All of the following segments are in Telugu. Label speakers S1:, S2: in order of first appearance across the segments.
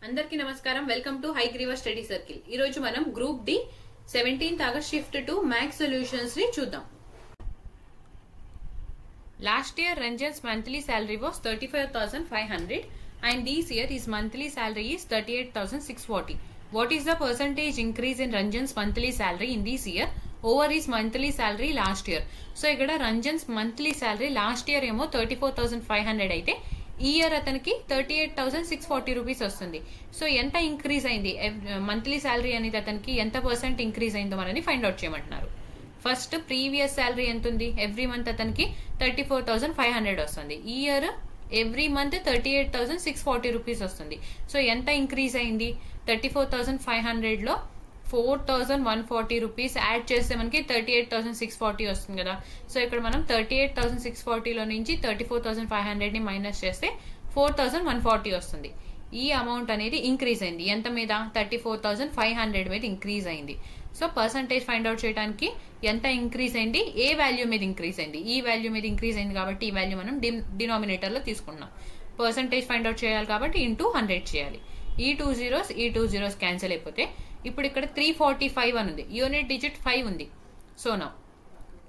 S1: అందరికీ నమస్కారం. Welcome to Hayagreevar study circle. ఈ రోజు మనం group D 17th August shift two maths solutions ని చూద్దాం. Last year Ranjan's monthly salary was 35,500 and this year his monthly salary is 38,640. What is the percentage increase in Ranjan's monthly salary in this year over his monthly salary last year? So ikkada Ranjan's monthly salary last year emo 34,500 అయితే ఈ ఇయర్ అతనికి 38,640 రూపీస్ వస్తుంది. సో ఎంత ఇంక్రీజ్ అయింది మంత్లీ శాలరీ అనేది అతనికి ఎంత పర్సెంట్ ఇంక్రీజ్ అయిందో మనని ఫైండ్ అవుట్ చేయమంటున్నారు. ఫస్ట్ ప్రీవియస్ శాలరీ ఎంత ఉంది? ఎవ్రీ మంత్ అతనికి 34,500 వస్తుంది. ఈ ఇయర్ ఎవ్రీ మంత్ 38,640 రూపీస్ వస్తుంది. సో ఎంత ఇంక్రీజ్ అయింది? 34,500 లో 4,140 రూపీస్ యాడ్ చేస్తే మనకి 38,640 వస్తుంది కదా. సో ఇక్కడ మనం 38,640 లో నుంచి 34,500 ని మైనస్ చేస్తే 4,140 వస్తుంది. ఈ అమౌంట్ అనేది ఇంక్రీజ్ అయింది. ఎంత మీద? 34,500 మీద ఇంక్రీజ్ అయింది. సో పర్సంటేజ్ ఫైండ్ అవుట్ చేయడానికి ఎంత ఇంక్రీజ్ అయింది, ఏ వాల్యూ మీద ఇంక్రీజ్ అయింది, ఈ వాల్యూ మీద ఇంక్రీజ్ అయింది కాబట్టి ఈ వాల్యూ మనం డినామినేటర్ లో తీసుకున్నాం. పర్సంటేజ్ ఫైండ్ అవుట్ చేయాలి కాబట్టి ఇంటూ 100 చేయాలి. ఈ 2 zeros క్యాన్సిల్ అయిపోతే ఇప్పుడు ఇక్కడ 345 అని ఉంది. యూనిట్ డిజిట్ 5 ఉంది. సో నా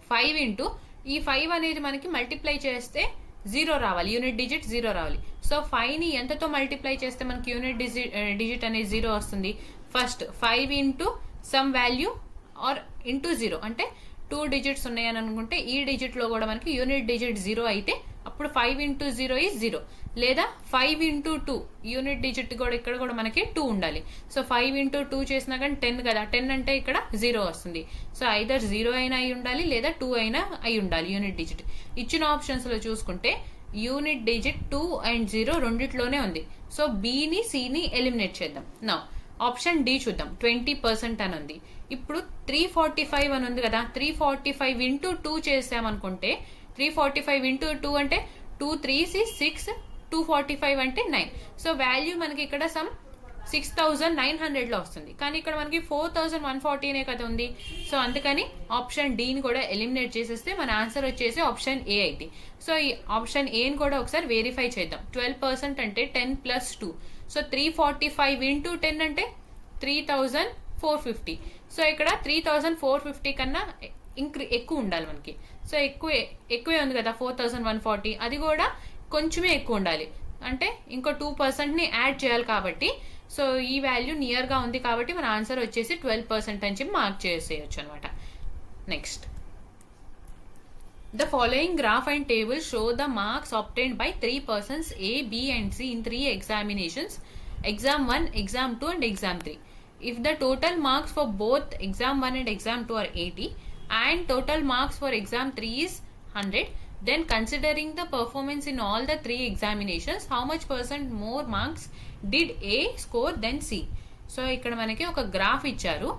S1: 5 ఇంటూ ఈ 5 అనేది మనకి మల్టిప్లై చేస్తే 0 రావాలి, యూనిట్ డిజిట్ 0 రావాలి. సో 5 ని ఎంతతో మల్టిప్లై చేస్తే మనకి యూనిట్ డిజిట్ అనేది 0 వస్తుంది? First 5 into some value or into 0 అంటే 2 డిజిట్స్ ఉన్నాయని అనుకుంటే ఈ డిజిట్ లో కూడా మనకి యూనిట్ డిజిట్ 0 అయితే అప్పుడు 5 ఇంటూ 0 ఈజ్ 0, లేదా 5 ఇంటూ 2 యూనిట్ డిజిట్ కూడా ఇక్కడ కూడా మనకి 2 ఉండాలి. సో 5 ఇంటూ 2 చేసినా కానీ 10 కదా, 10 అంటే ఇక్కడ 0 వస్తుంది. సో ఐదర్ 0 అయినా అయి ఉండాలి లేదా 2 అయినా అయి ఉండాలి యూనిట్ డిజిట్. ఇచ్చిన ఆప్షన్స్ లో చూసుకుంటే యూనిట్ డిజిట్ 2 అండ్ 0 రెండిట్లోనే ఉంది. సో బిని సిని ఎలిమినేట్ చేద్దాం. నా ఆప్షన్ డి చూద్దాం. 20% అని ఉంది. ఇప్పుడు 345 అని ఉంది కదా, 345 ఇంటూ 2 చేసామనుకుంటే 345 ఇంటూ 2 అంటే 2 3s 6, 245 అంటే 9. సో వాల్యూ మనకి ఇక్కడ సమ్ 6,900 లో వస్తుంది. కానీ ఇక్కడ మనకి 4,140 కదా ఉంది. సో అందుకని ఆప్షన్ డి ని కూడా ఎలిమినేట్ చేసేస్తే మన ఆన్సర్ వచ్చేసి ఆప్షన్ ఏ అయింది. సో ఈ ఆప్షన్ ఏ ని కూడా ఒకసారి వెరిఫై చేద్దాం. 12% అంటే 10 ప్లస్ 2. సో 345 ఇంటూ 10 అంటే 3,450. సో ఇక్కడ 3,450 కన్నా ఎక్కువ ఉండాలి మనకి. సో ఎక్కువే ఉంది కదా 4,140, అది కూడా కొంచెమే ఎక్కువ ఉండాలి. అంటే ఇంకో 2% ని యాడ్ చేయాలి కాబట్టి సో ఈ వాల్యూ నియర్ గా ఉంది కాబట్టి మన ఆన్సర్ వచ్చేసి 12% అని చెప్పి మార్క్ చేసేయచ్చు అనమాట. Next, the following graph and table show the marks obtained by 3 persons A, B and C in 3 examinations, exam 1, exam 2 and exam 3. If the total marks for both exam 1 and exam 2 are 80 and total marks for exam 3 is 100, then considering the performance in all the 3 examinations, how much percent more marks did A score than C? So ఇక్కడ మనకి ఒక గ్రాఫ్ ఇచ్చారు.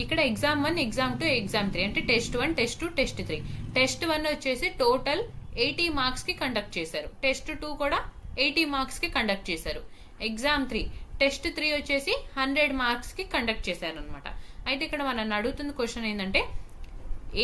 S1: ఇక్కడ ఎగ్జామ్ 1, ఎగ్జామ్ 2, ఎగ్జామ్ 3 అంటే టెస్ట్ 1, టెస్ట్ 2, టెస్ట్ 3. టెస్ట్ 1 వచ్చేసి టోటల్ 80 మార్క్స్ కి కండక్ట్ చేశారు. టెస్ట్ 2 కూడా 80 మార్క్స్ కి కండక్ట్ చేశారు. ఎగ్జామ్ 3 టెస్ట్ 3 వచ్చేసి 100 మార్క్స్ కి కండక్ట్ చేశారు అనమాట. అయితే ఇక్కడ మనం అడుగుతున్న క్వశ్చన్ ఏంటంటే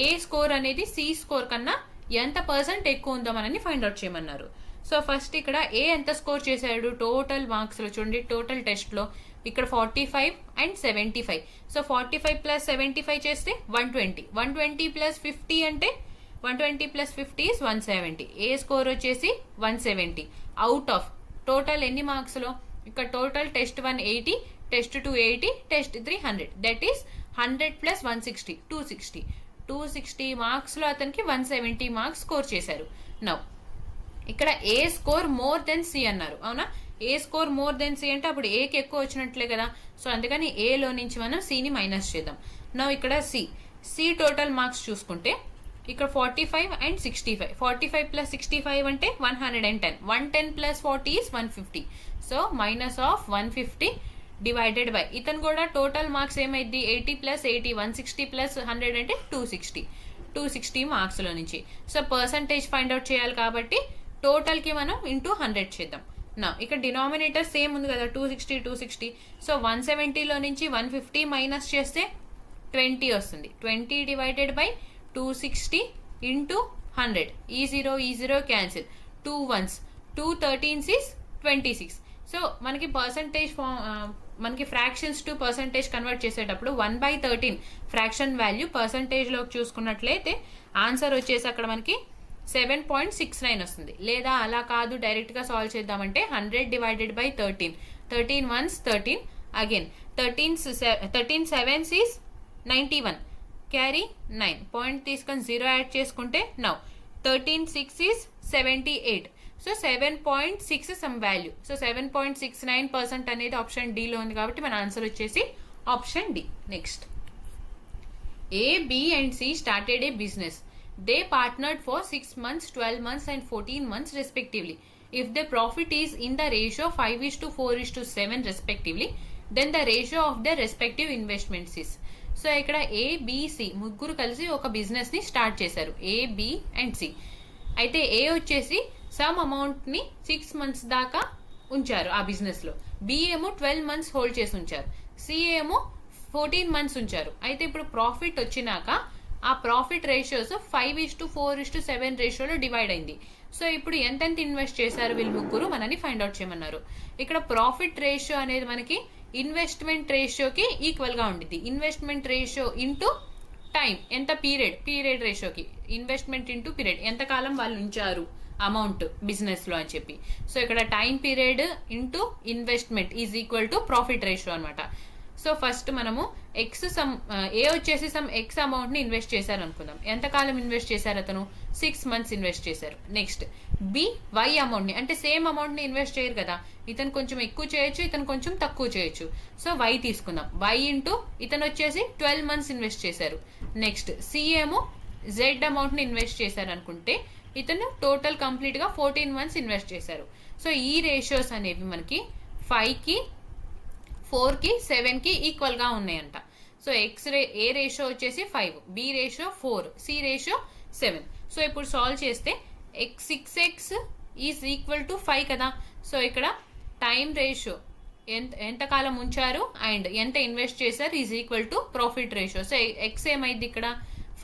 S1: ఏ స్కోర్ అనేది సి స్కోర్ కన్నా ఎంత పర్సెంట్ ఎక్కువ ఉందో మనని ఫైండ్ అవుట్ చేయమన్నారు. సో ఫస్ట్ ఇక్కడ ఏ ఎంత స్కోర్ చేశాడు టోటల్ మార్క్స్ లో చూడండి. టోటల్ టెస్ట్ లో ఇక్కడ 45 అండ్ 75. సో 45 ప్లస్ 75 చేస్తే 120. 120 ప్లస్ 50 అంటే 120 ప్లస్ 50 ఇస్ 170. ఏ స్కోర్ వచ్చేసి 170 అవుట్ ఆఫ్ టోటల్ ఎన్ని మార్క్స్ లో? ఇక్కడ total test 1 80, test 2 80, test 3 100. That is 100 plus 160 260. 260 marks లో అతనికి 170 మార్క్స్ స్కోర్ చేశారు. నౌ ఇక్కడ ఏ స్కోర్ మోర్ దెన్ సి అన్నారు, అవునా? ఏ స్కోర్ మోర్ దెన్ సి అంటే అప్పుడు ఏకి ఎక్కువ వచ్చినట్లే కదా. సో అందుకని ఏ లో నుంచి మనం సిని మైనస్ చేద్దాం. నౌ ఇక్కడ సి టోటల్ మార్క్స్ చూసుకుంటే ఇక్కడ 45 అండ్ 65. 45 ప్లస్ 65 అంటే 110. 110 plus 40 is 150. So minus of 150 divided by ఇతను కూడా టోటల్ మార్క్స్ ఏమైంది 80 ప్లస్ 80, 160 ప్లస్ 100 అంటే 260 మార్క్స్ లో నుంచి. సో పర్సంటేజ్ ఫైండ్ అవుట్ చేయాలి కాబట్టి టోటల్ కి మనం ఇంటూ 100 చేద్దాం. నా ఇక్కడ డినామినేటర్ సేమ్ ఉంది కదా 260. సో 170 లో నుంచి 150 మైనస్ చేస్తే 20 వస్తుంది. 20 డివైడెడ్ బై 260 ఇంటూ 100. ఈ 0 cancel. 2 1s 2 13s is 26. So మనకి పర్సంటేజ్ మనకి ఫ్రాక్షన్స్ టు పర్సంటేజ్ కన్వర్ట్ చేసేటప్పుడు 1/13 ఫ్రాక్షన్ వాల్యూ పర్సంటేజ్ లోకి చూసుకున్నట్లయితే ఆన్సర్ వచ్చేసి అక్కడ మనకి 7.69 వస్తుంది. లేదా అలా కాదు డైరెక్ట్ గా సాల్వ్ చేద్దామంటే 100 divided by 13, 13 ones 13, again 13 sevens is 91, carry 9 point తీసుకొని 0 యాడ్ చేసుకుంటే now 13 6 is 78. So 7.6 some value. So 7.69% అనేది ఆప్షన్ డి లో ఉంది కాబట్టి మన ఆన్సర్ వచ్చేసి option D. Next, A, B and C started a business. They partnered for 6 months, 12 months and 14 months respectively. If the profit is in the ratio 5:4:7 respectively, then the ratio of their respective investments is. So ఇక్కడ A, B, C ముగ్గురు కలిసి ఒక బిజినెస్ ని స్టార్ట్ చేశారు, A, B అండ్ C. అయితే A వచ్చేసి సమ్ అమౌంట్ ని 6 months దాకా ఉంచారు ఆ బిజినెస్ లో, B ఏమో 12 months హోల్డ్ చేసి ఉంచారు, C ఏమో 14 months ఉంచారు. అయితే ఇప్పుడు ప్రాఫిట్ వచ్చినాక ఆ ప్రాఫిట్ రేషియోస్ 5:4:7 రేషియోలో డివైడ్ అయింది. సో ఇప్పుడు ఎంతెంత ఇన్వెస్ట్ చేశారు వీళ్ళు ముగ్గురు మనని ఫైండ్ అవుట్ చేయమన్నారు. ఇక్కడ ప్రాఫిట్ రేషియో అనేది మనకి ఇన్వెస్ట్మెంట్ రేషియోకి ఈక్వల్ గా ఉండిద్ది. ఇన్వెస్ట్మెంట్ రేషియో ఇంటూ టైం, ఎంత పీరియడ్ రేషియోకి, ఇన్వెస్ట్మెంట్ ఇంటూ పీరియడ్, ఎంత కాలం వాళ్ళు ఉంచారు అమౌంట్ బిజినెస్ లో అని చెప్పి. సో ఇక్కడ time period into investment is equal to profit ratio అనమాట. సో ఫస్ట్ మనము ఏ వచ్చేసి సమ్ ఎక్స్ అమౌంట్ ని ఇన్వెస్ట్ చేశారు అనుకుందాం. ఎంతకాలం ఇన్వెస్ట్ చేశారు అతను? 6 months ఇన్వెస్ట్ చేశారు. నెక్స్ట్ బి వై అమౌంట్ ని, అంటే సేమ్ అమౌంట్ ని ఇన్వెస్ట్ చేయరు కదా, ఇతను కొంచెం ఎక్కువ చేయొచ్చు, ఇతను కొంచెం తక్కువ చేయొచ్చు. సో వై తీసుకుందాం. వై ఇంటూ ఇతను వచ్చేసి 12 months ఇన్వెస్ట్ చేశారు. నెక్స్ట్ సి ఏమో జెడ్ అమౌంట్ ని ఇన్వెస్ట్ చేశారు అనుకుంటే ఇతను టోటల్ కంప్లీట్ గా 14 months ఇన్వెస్ట్ చేశారు. సో ఈ రేషియోస్ అనేవి మనకి 5 కి 4 కి 7 కి ఈక్వల్ గా ఉన్నాయంట. సో ఏ రేషియో వచ్చేసి 5, B ratio 4, C ratio 7. So ఇప్పుడు సాల్వ్ చేస్తే 6x ఈజ్ ఈక్వల్ టు 5 కదా. సో ఇక్కడ టైం రేషియో ఎంతకాలం ఉంచారు అండ్ ఎంత ఇన్వెస్ట్ చేశారు is equal to profit ratio. So x ఏమైంది ఇక్కడ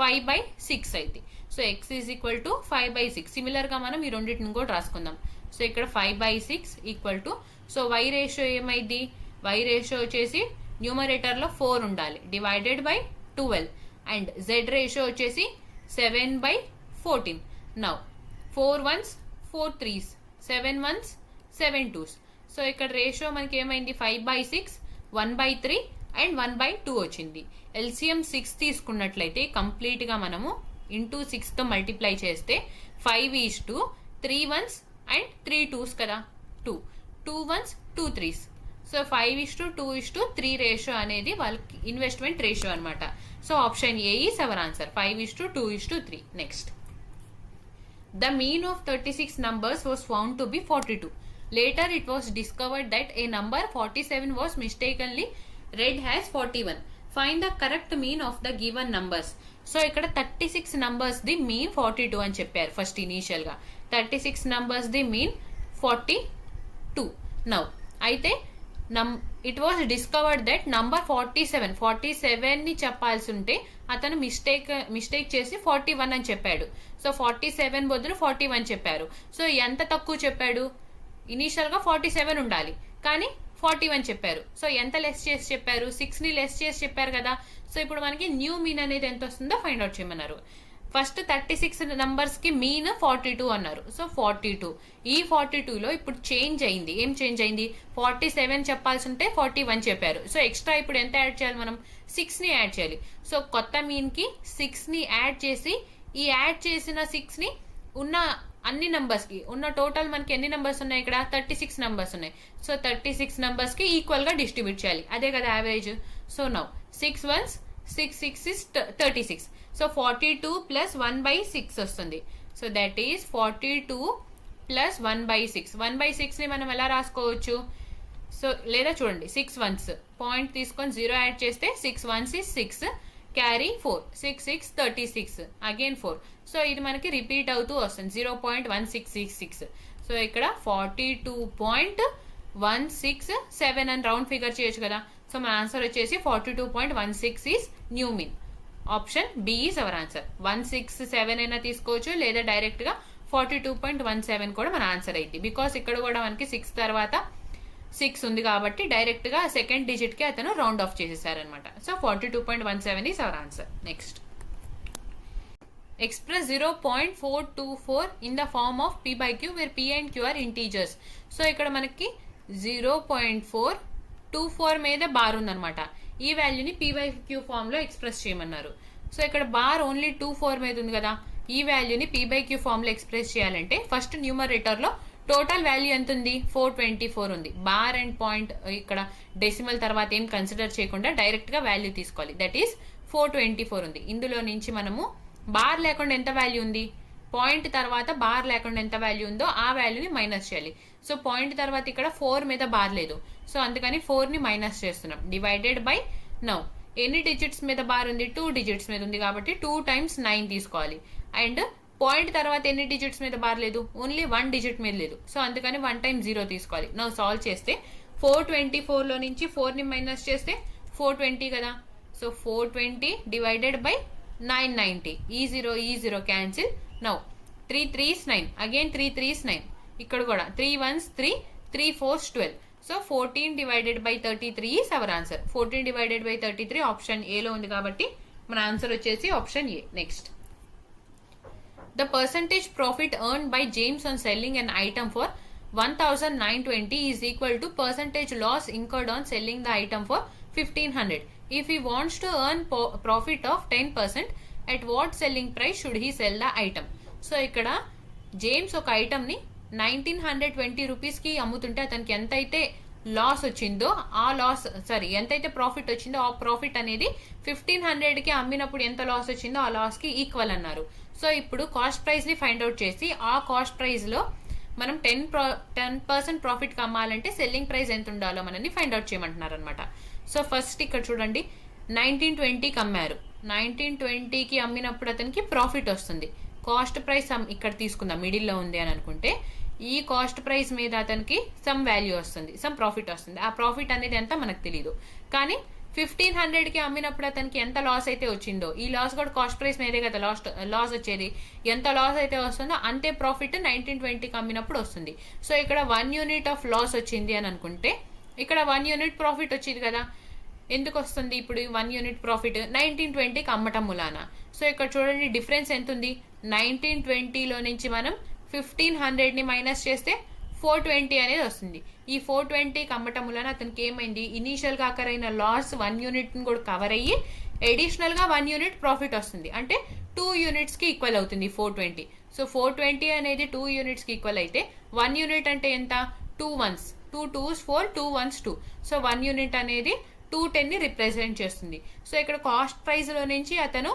S1: 5/6 అయింది. So x is equal to 5/6. Similar గా మనం ఈ రెండింటిని కూడా రాసుకుందాం. సో ఇక్కడ 5/6 equal to, so y ratio ఏమైంది, వై రేషియో వచ్చేసి న్యూమరేటర్ లో 4 ఉండాలి, divided by 12, and z ratio వచ్చేసి 7/14. Now 4 ones 4 3s, 7 ones 7 2s. So ఇక్కడ రేషియో మనకి ఏమైంది 5/6, 1/3 అండ్ 1/2 వచ్చింది. ఎల్సిఎం 6 తీసుకున్నట్లయితే కంప్లీట్ గా మనము ఇంటూ 6 తో మల్టిప్లై చేస్తే 5:3 ones అండ్ 3 2s కదా, 2 ones 2 3s. సో 5:2:3 రేషియో అనేది వాళ్ళకి ఇన్వెస్ట్మెంట్ రేషియో అనమాట. So option A is our answer, 5:2:3. Next, the mean of 36 numbers was found to be 42. Later it was discovered that a number 47 was mistakenly read as 41. Find the correct mean of the given numbers. So ఇక్కడ 36 numbers ది మీన్ 42 అని చెప్పారు ఫస్ట్ ఇనీషియల్ గా. 36 numbers ది మీన్ 42. నౌ అయితే it was discovered that number 47 ని చెప్పాల్సి ఉంటే అతను మిస్టేక్ చేసి 41 అని చెప్పాడు. సో 47 బదులు 41 చెప్పారు. సో ఎంత తక్కువ చెప్పాడు, ఇనీషియల్ గా 47 ఉండాలి కానీ 41 చెప్పారు. సో ఎంత లెస్ చేసి చెప్పారు, 6 ని లెస్ చేసి చెప్పారు కదా. సో ఇప్పుడు మనకి న్యూ మీన్ అనేది ఎంత వస్తుందో ఫైండ్ అవుట్ చేయమన్నారు. ఫస్ట్ 36 నంబర్స్ కి మీన్ 42 అన్నారు. సో 42, ఈ 42 లో ఇప్పుడు చేంజ్ అయింది. ఏం చేంజ్ అయింది, 47 చెప్పాల్సి ఉంటే 41 చెప్పారు. సో ఎక్స్ట్రా ఇప్పుడు ఎంత యాడ్ చేయాలి మనం, 6 ని యాడ్ చేయాలి. సో కొత్త మీన్ కి 6 ని యాడ్ చేసి ఈ యాడ్ చేసిన 6 ని ఉన్న అన్ని నంబర్స్ కి ఉన్న టోటల్ మనకి ఎన్ని నంబర్స్ ఉన్నాయి ఇక్కడ 36 నంబర్స్ ఉన్నాయి. సో 36 నంబర్స్ కి ఈక్వల్ గా డిస్ట్రిబ్యూట్ చేయాలి, అదే కదా average. So now 6 ones 6 6 is 36. So 42 plus 1/6 వస్తుంది. So that is 42 plus 1/6. 1/6 ని మనం ఎలా రాసుకోవచ్చు, సో లేదా చూడండి 6 ones పాయింట్ తీసుకొని 0 యాడ్ చేస్తే 6 ones is 6, carry 4, 6 6 36, again 4. So ఇది మనకి రిపీట్ అవుతూ వస్తుంది 0.1666. సో ఇక్కడ 42.167 అని రౌండ్ ఫిగర్ చేయొచ్చు కదా. సో మన ఆన్సర్ వచ్చేసి 42.16 is new mean. Option B is our answer. 167 అయినా తీసుకోవచ్చు లేదా డైరెక్ట్ గా 42.17 కూడా మన ఆన్సర్ అయింది. బికాస్ ఇక్కడ కూడా మనకి 6 తర్వాత 6 ఉంది కాబట్టి డైరెక్ట్ గా సెకండ్ డిజిట్ కి అతను రౌండ్ ఆఫ్ చేసేసారనమాట. So 42.17 is our answer. Next, express 0.424 in the form of p by q where p and q are integers. So ఇక్కడ మనకి 0.424 మీద బార్ ఉందన్నమాట. ఈ వాల్యూని p by q ఫామ్ లో ఎక్స్ప్రెస్ చేయమన్నారు. సో ఇక్కడ బార్ ఓన్లీ 24 మీద ఉంది కదా, ఈ వాల్యూని p by q ఫామ్ లో ఎక్స్ప్రెస్ చేయాలంటే ఫస్ట్ న్యూమరేటర్ లో టోటల్ వాల్యూ ఎంత ఉంది, 424 ఉంది. బార్ అండ్ పాయింట్ ఇక్కడ డెసిమల్ తర్వాత ఏం కన్సిడర్ చేయకుండా డైరెక్ట్ గా వాల్యూ తీసుకోవాలి. దట్ ఈస్ 424 ఉంది. ఇందులో నుంచి మనము బార్ లేకుండా ఎంత వాల్యూ ఉంది, పాయింట్ తర్వాత బార్ లేకుండా ఎంత వాల్యూ ఉందో ఆ వాల్యూని మైనస్ చేయాలి. సో పాయింట్ తర్వాత ఇక్కడ 4 మీద బార్ లేదు, సో అందుకని 4 ని మైనస్ చేస్తున్నాం. డివైడెడ్ బై నౌ ఎన్ని డిజిట్స్ మీద బార్ ఉంది, 2 డిజిట్స్ మీద ఉంది కాబట్టి 2 times 9 తీసుకోవాలి. అండ్ పాయింట్ తర్వాత ఎన్ని డిజిట్స్ మీద బార్ లేదు, ఓన్లీ 1 డిజిట్ మీద లేదు, సో అందుకని 1 times 0 తీసుకోవాలి. నౌ సాల్వ్ చేస్తే 424 లో నుంచి 4 ని మైనస్ చేస్తే 420 కదా. సో 420 డివైడెడ్ బై 990, ఈ 0 cancel. Now 3 3s 9, again 3 3s 9, ఇక్కడ కూడా 3 1s 3, 3 4s 12. So 14 divided by 33 is our answer. 14 divided by 33 option A లో ఉంది కాబట్టి మన ఆన్సర్ వచ్చేసి option A. Next, the percentage profit earned by James on selling an item for 1920 is equal to percentage loss incurred on selling the item for 1500. If he wants to earn profit of 10%, at what selling price should he sell the item? So ఇక్కడ జేమ్స్ ఒక ఐటమ్ ని 1920 రూపీస్ కి అమ్ముతుంటే అతనికి ఎంతైతే లాస్ వచ్చిందో ఆ లాస్ ఎంతైతే ప్రాఫిట్ వచ్చిందో ఆ ప్రాఫిట్ అనేది 1500 కి అమ్మినప్పుడు ఎంత లాస్ వచ్చిందో ఆ లాస్ కి ఈక్వల్ అన్నారు. సో ఇప్పుడు కాస్ట్ ప్రైస్ ని ఫైండ్ అవుట్ చేసి ఆ కాస్ట్ ప్రైస్ లో మనం 10% ప్రాఫిట్ కి అమ్మాలంటే సెల్లింగ్ ప్రైస్ ఎంత ఉండాలో మనని ఫైండ్ అవుట్ చేయమంటున్నారు అనమాట. సో ఫస్ట్ ఇక్కడ చూడండి, 1920 కి అమ్మారు. 1920 కి అమ్మినప్పుడు అతనికి ప్రాఫిట్ వస్తుంది. కాస్ట్ ప్రైస్ ఇక్కడ తీసుకుందాం, మిడిల్ లో ఉంది అని అనుకుంటే ఈ కాస్ట్ ప్రైస్ మీద అతనికి సమ్ వాల్యూ వస్తుంది, సమ్ ప్రాఫిట్ వస్తుంది. ఆ ప్రాఫిట్ అనేది ఎంత మనకు తెలియదు, కానీ 1500 కి అమ్మినప్పుడు అతనికి ఎంత లాస్ అయితే వచ్చిందో, ఈ లాస్ కూడా కాస్ట్ ప్రైస్ మీదే కదా లాస్ వచ్చేది, ఎంత లాస్ అయితే వస్తుందో అంతే ప్రాఫిట్ 1920 కి అమ్మినప్పుడు వస్తుంది. సో ఇక్కడ 1 యూనిట్ ఆఫ్ లాస్ వచ్చింది అని అనుకుంటే ఇక్కడ 1 యూనిట్ ప్రాఫిట్ వచ్చింది కదా. ఎందుకు వస్తుంది ఇప్పుడు 1 యూనిట్ ప్రాఫిట్, 1920 కి అమ్మటం మూలాన. సో ఇక్కడ చూడండి డిఫరెన్స్ ఎంత ఉంది, 1920 లో నుంచి మనం 1500 ని మైనస్ చేస్తే 420 అనేది వస్తుంది. ఈ 420 కి అమ్మటం వలన అతనికి ఏమైంది, ఇనీషియల్ గా అక్కరైన లాస్ 1 యూనిట్ ని కూడా కవర్ అయ్యి అడిషనల్ గా 1 యూనిట్ ప్రాఫిట్ వస్తుంది. అంటే 2 యూనిట్స్ కి ఈక్వల్ అవుతుంది 420. సో 420 అనేది 2 యూనిట్స్ కి ఈక్వల్ అయితే 1 యూనిట్ అంటే ఎంత, 2 1s, 2 2s 4, 2 1s 2. So 1 unit అనేది 210 ని రిప్రజెంట్ చేస్తుంది. సో ఇక్కడ కాస్ట్ ప్రైస్ లో నుంచి అతను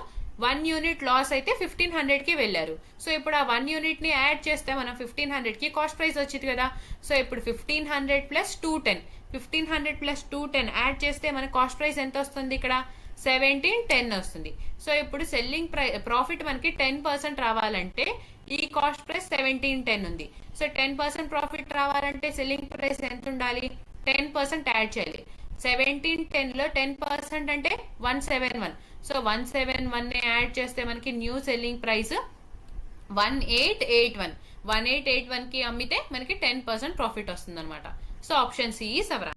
S1: 1 యూనిట్ లాస్ అయితే 1500 కి వెళ్ళారు. సో ఇప్పుడు ఆ 1 యూనిట్ ని యాడ్ చేస్తే మనం 1500 కి కాస్ట్ ప్రైస్ వచ్చింది కదా. సో ఇప్పుడు 1500 ప్లస్ 210, 1500 ప్లస్ 210 యాడ్ చేస్తే మన కాస్ట్ ప్రైస్ ఎంత వస్తుంది, ఇక్కడ 1710 వస్తుంది. సో ఇప్పుడు సెల్లింగ్ ప్రాఫిట్ మనకి 10% రావాలంటే ఈ కాస్ట్ ప్రైస్ 1710 ఉంది. సో 10% ప్రాఫిట్ రావాలంటే సెల్లింగ్ ప్రైస్ ఎంత ఉండాలి, 10% యాడ్ చేయాలి. 1710 లో 10% అంటే 171. సో 171 ని యాడ్ చేస్తే మనకి న్యూ సెల్లింగ్ ప్రైస్ 1881. 1881 కి అమ్మితే మనకి 10% ప్రాఫిట్ వస్తుంది అనమాట. So option C is our.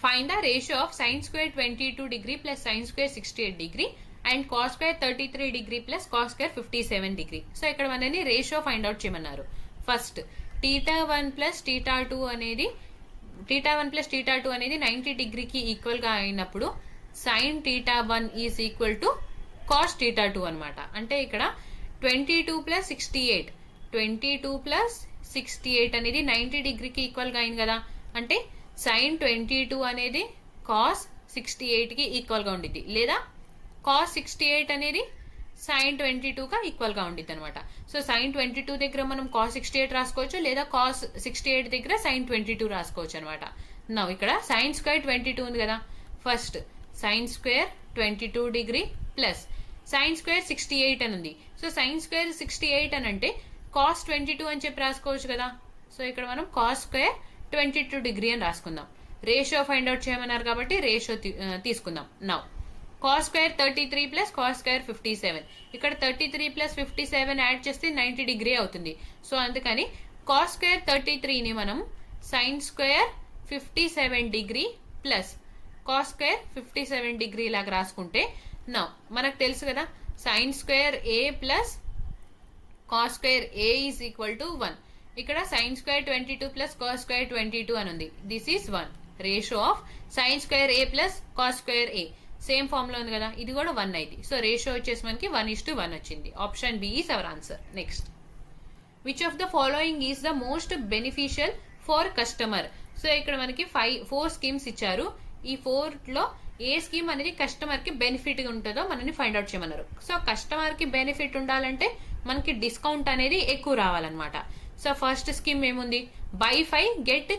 S1: Find the ratio of sine square 22 degree plus sine square 68 degree and cos square 33 degree plus cos square 57 degree. So ఇక్కడ మనని రేషియో ఫైండ్ అవుట్ చేయమన్నారు. ఫస్ట్ θ1 ప్లస్ θ2 అనేది θ1 90 డిగ్రీకి ఈక్వల్ గా అయినప్పుడు sine θ1 is equal to cos θ2 అనమాట. అంటే ఇక్కడ 22 ప్లస్ 68 అనేది 90 డిగ్రీకి ఈక్వల్ గా అయింది కదా. అంటే సైన్ 22 అనేది కాస్ 68 కి ఈక్వల్ గా ఉండిద్ది, లేదా కాస్ 68 అనేది సైన్ 22 గా ఈక్వల్ గా ఉండిద్ది అనమాట. సో సైన్ 22 దగ్గర మనం కాస్ 68 రాసుకోవచ్చు, లేదా కాస్ 68 దగ్గర సైన్ 22 రాసుకోవచ్చు అనమాట. నా ఇక్కడ సైన్ స్క్వేర్ 22 ఉంది కదా. First sign square 22 degree plus sine square 68 అని ఉంది. సో సైన్ స్క్వేర్ 68 అని అంటే కాస్ 22 అని చెప్పి రాసుకోవచ్చు కదా. సో ఇక్కడ మనం కాస్ స్క్వేర్ 22 డిగ్రీ అని రాసుకుందాం. రేషియో ఫైండ్ అవుట్ చేయమన్నారు కాబట్టి రేషియో తీసుకుందాం. Now cos square 33 plus cos square 57. ఇక్కడ 33 ప్లస్ 57 యాడ్ చేస్తే 90 డిగ్రీ అవుతుంది. సో అందుకని కాస్ స్క్వేర్ 33 ని మనం sine square 57 degree plus cos square 57 degree లాగా రాసుకుంటే నా మనకు తెలుసు కదా sine square A plus cos square A is equal to 1. ఇక్కడ sine square 22 plus cos square 22 అని ఉంది. This is 1. Ratio of sine square A plus cos square A same form లో ఉంది కదా, ఇది కూడా 1 అయింది. సో రేషియో వచ్చేసి మనకి 1:1 వచ్చింది. Option B is our answer. Next, which of the following is the most beneficial for customer? So ఇక్కడ మనకి 4 స్కీమ్స్ ఇచ్చారు. ఈ 4 లో ఏ స్కీమ్ అనేది కస్టమర్ కి బెనిఫిట్ ఉంటుందో మనని ఫైండ్ అవుట్ చేయమన్నారు. సో కస్టమర్ కి బెనిఫిట్ ఉండాలంటే మనకి డిస్కౌంట్ అనేది ఎక్కువ రావాలన్నమాట. సో ఫస్ట్ స్కీమ్ ఏముంది, buy 5 get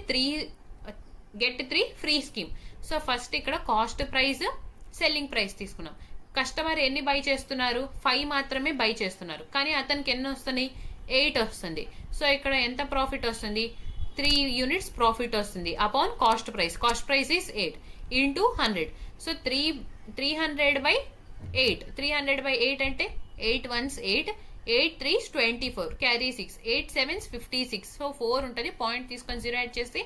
S1: 3 free scheme. So first ఇక్కడ కాస్ట్ ప్రైస్ సెల్లింగ్ ప్రైస్ తీసుకున్నాం. కస్టమర్ ఎన్ని బై చేస్తున్నారు, 5 మాత్రమే బై చేస్తున్నారు, కానీ అతనికి ఎన్ని వస్తున్నాయి, 8 వస్తుంది. సో ఇక్కడ ఎంత ప్రాఫిట్ వస్తుంది, 3 యూనిట్స్ ప్రాఫిట్ వస్తుంది upon cost price. Cost price is 8 into 100. So 300 by 8. 300 by 8 అంటే 8 1s 8, 8 3s 24, carry 6, 8 7s 56. So 4 ఉంటుంది, పాయింట్ తీసుకొని 0 యాడ్ చేస్తే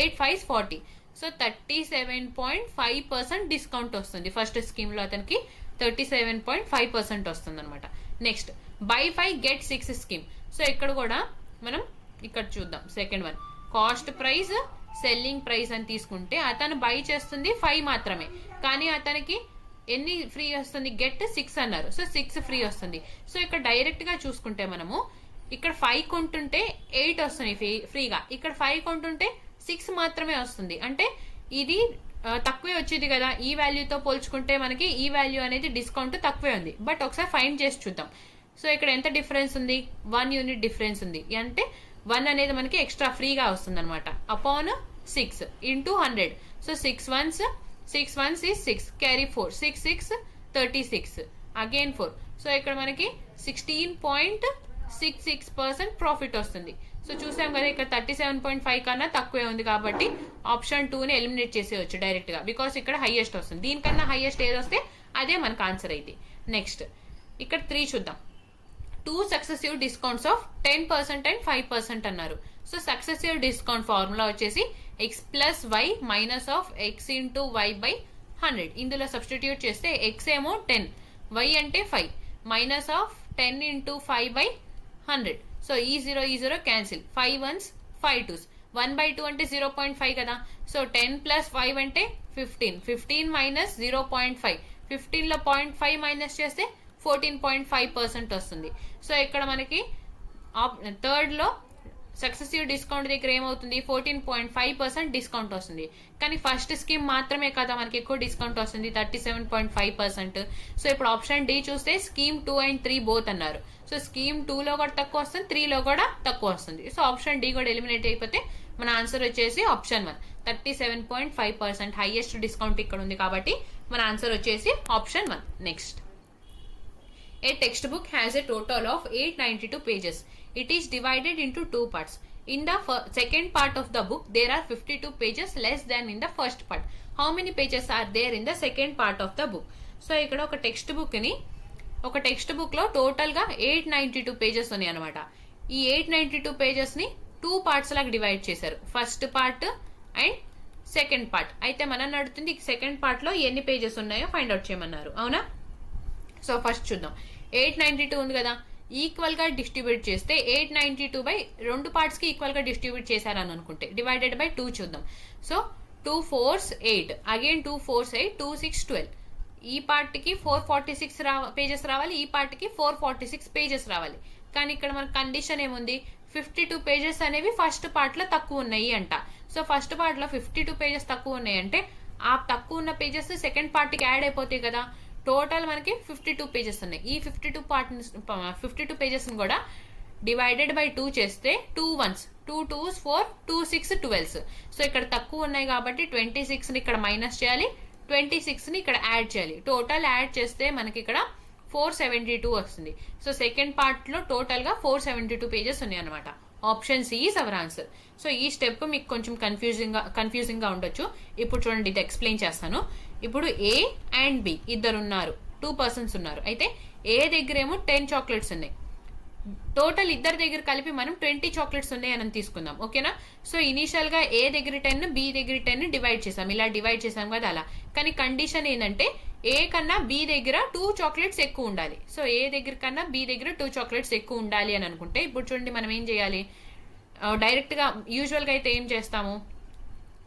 S1: 8 5s 40. సో 37.5% డిస్కౌంట్ వస్తుంది. ఫస్ట్ స్కీమ్ లో అతనికి 37.5% వస్తుంది అనమాట. Next, by 5 get 6 scheme. So ఇక్కడ కూడా మనం ఇక్కడ చూద్దాం. Second one, cost price selling price అని తీసుకుంటే అతను బై చేస్తుంది 5 మాత్రమే, కానీ అతనికి ఎన్ని ఫ్రీ వస్తుంది, గెట్ 6 అన్నారు. సో 6 ఫ్రీ వస్తుంది. సో ఇక్కడ డైరెక్ట్ గా చూసుకుంటే మనము ఇక్కడ 5 కొంటుంటే 8 వస్తుంది ఫ్రీగా, ఇక్కడ 5 కొంటుంటే 6 మాత్రమే వస్తుంది. అంటే ఇది తక్కువే వచ్చేది కదా, ఈ వాల్యూతో పోల్చుకుంటే మనకి ఈ వాల్యూ అనేది డిస్కౌంట్ తక్కువే ఉంది. బట్ ఒకసారి ఫైండ్ చేసి చూద్దాం. సో ఇక్కడ ఎంత డిఫరెన్స్ ఉంది, 1 యూనిట్ డిఫరెన్స్ ఉంది. అంటే 1 అనేది మనకి ఎక్స్ట్రా ఫ్రీగా వస్తుంది అనమాట. Upon 6 into 100. So 6 1s is 6, carry 4, 6 6 36, again 4. So ఇక్కడ మనకి 16.66% ప్రాఫిట్ వస్తుంది. సో చూసాం కదా, ఇక్కడ 37.5 కన్నా తక్కువే ఉంది కాబట్టి ఆప్షన్ 2 ని ఎలిమినేట్ చేసేయచ్చు డైరెక్ట్ గా, బికాస్ ఇక్కడ హైయెస్ట్ వస్తుంది. దీనికన్నా హైయెస్ట్ ఏది వస్తే అదే మనకు ఆన్సర్ అయితే. నెక్స్ట్, ఇక్కడ 3 చూద్దాం. 2 సక్సెసివ్ డిస్కౌంట్స్ ఆఫ్ 10% అండ్ 5% అన్నారు. సో సక్సెసివ్ డిస్కౌంట్ ఫార్ములా వచ్చేసి x plus y minus of x into y by 100. ఇందులో సబ్స్టిట్యూట్ చేస్తే x ఏమో 10, y అంటే 5, minus of 10 into 5 by 100. So ఈ 0 క్యాన్సిల్, 5 1s 5 2s, 1/2 అంటే 0.5 కదా. సో 10 ప్లస్ 5 అంటే 15, 15 మైనస్ 0.5, 15 లో 0.5 మైనస్ చేస్తే 14.5% వస్తుంది. సో ఇక్కడ మనకి థర్డ్ లో సక్సెసివ్ డిస్కౌంట్ దగ్గర ఏమవుతుంది, 14.5% డిస్కౌంట్ వస్తుంది. కానీ ఫస్ట్ స్కీమ్ మాత్రమే కదా మనకి ఎక్కువ డిస్కౌంట్ వస్తుంది, 37.5%. సో ఇప్పుడు ఆప్షన్ డి చూస్తే స్కీమ్ 2 and 3 బోత్ అన్నారు. సో స్కీమ్ 2 లో కూడా తక్కువ వస్తుంది, 3 లో కూడా తక్కువ వస్తుంది. సో ఆప్షన్ డి కూడా ఎలిమినేట్ అయిపోతే మన ఆన్సర్ వచ్చేసి ఆప్షన్ 1, 37.5% హైయెస్ట్ డిస్కౌంట్ ఇక్కడ ఉంది కాబట్టి మన ఆన్సర్ వచ్చేసి option 1. Next, a textbook has a total of 892 pages. It is divided into 2 parts. In the second part of the book, there are 52 pages less than in the first part. How many pages are there in the second part of the book? So ఇక్కడ ఒక టెక్స్ట్ బుక్ లో టోటల్ గా 892 పేజెస్ ఉన్నాయి అనమాట. ఈ 892 పేజెస్ ని 2 పార్ట్స్ లాగా డివైడ్ చేశారు, first part and second part. అయితే మనం అడుగుతుంది సెకండ్ పార్ట్ లో ఎన్ని పేజెస్ ఉన్నాయో ఫైండ్ అవుట్ చేయమన్నారు, అవునా? సో ఫస్ట్ చూద్దాం. 892 ఉంది కదా, ఈక్వల్ గా డిస్ట్రిబ్యూట్ చేస్తే 892 బై 2 పార్ట్స్ కి ఈక్వల్ గా డిస్ట్రిబ్యూట్ చేశారని అనుకుంటే డివైడెడ్ బై 2 చూద్దాం. So 2 4s 8, again 2 4s 8, 2 6 12. ఈ పార్ట్ కి 446 పేజెస్ రావాలి, ఈ పార్ట్ కి 446 పేజెస్ రావాలి. కానీ ఇక్కడ మన కండిషన్ ఏముంది, 52 పేజెస్ అనేవి ఫస్ట్ పార్ట్ లో తక్కువ ఉన్నాయి అంట. సో ఫస్ట్ పార్ట్ లో 52 పేజెస్ తక్కువ ఉన్నాయి అంటే ఆ తక్కువ ఉన్న పేజెస్ సెకండ్ పార్ట్ కి యాడ్ అయిపోతాయి కదా. టోటల్ మనకి 52 పేజెస్ ఉన్నాయి. ఈ 52 పేజెస్ కూడా డివైడెడ్ బై 2 చేస్తే 2 1s 2 2s 4, 2 6 12s. సో ఇక్కడ తక్కువ ఉన్నాయి కాబట్టి 26 ని ఇక్కడ మైనస్ చేయాలి, 26 ని ఇక్కడ యాడ్ చేయాలి. టోటల్ యాడ్ చేస్తే మనకి ఇక్కడ 472 వస్తుంది. సో సెకండ్ పార్ట్ లో టోటల్ గా 472 పేజెస్ ఉన్నాయి అనమాట. Option C is our answer. So ఈ స్టెప్ మీకు కొంచెం కన్ఫ్యూజింగ్ గా ఉండొచ్చు. ఇప్పుడు చూడండి, ఇది ఎక్స్ప్లెయిన్ చేస్తాను. ఇప్పుడు ఏ అండ్ బి ఇద్దరు ఉన్నారు, 2 persons ఉన్నారు. అయితే ఏ దగ్గర ఏమో 10 చాక్లెట్స్ ఉన్నాయి, టోటల్ ఇద్దరి దగ్గర కలిపి మనం 20 చాక్లెట్స్ ఉన్నాయని తీసుకుందాం, ఓకేనా. సో ఇనీషియల్ గా ఏ దగ్గర 10 బి దగ్గర 10 డివైడ్ చేసాం, ఇలా డివైడ్ చేసాం కదా అలా. కానీ కండిషన్ ఏంటంటే ఏ కన్నా బి దగ్గర 2 చాక్లెట్స్ ఎక్కువ ఉండాలి. సో ఏ దగ్గర కన్నా బి దగ్గర 2 చాక్లెట్స్ ఎక్కువ ఉండాలి అని అనుకుంటే ఇప్పుడు చూడండి మనం ఏం చేయాలి, డైరెక్ట్ గా యూజువల్ గా అయితే ఏం చేస్తాము,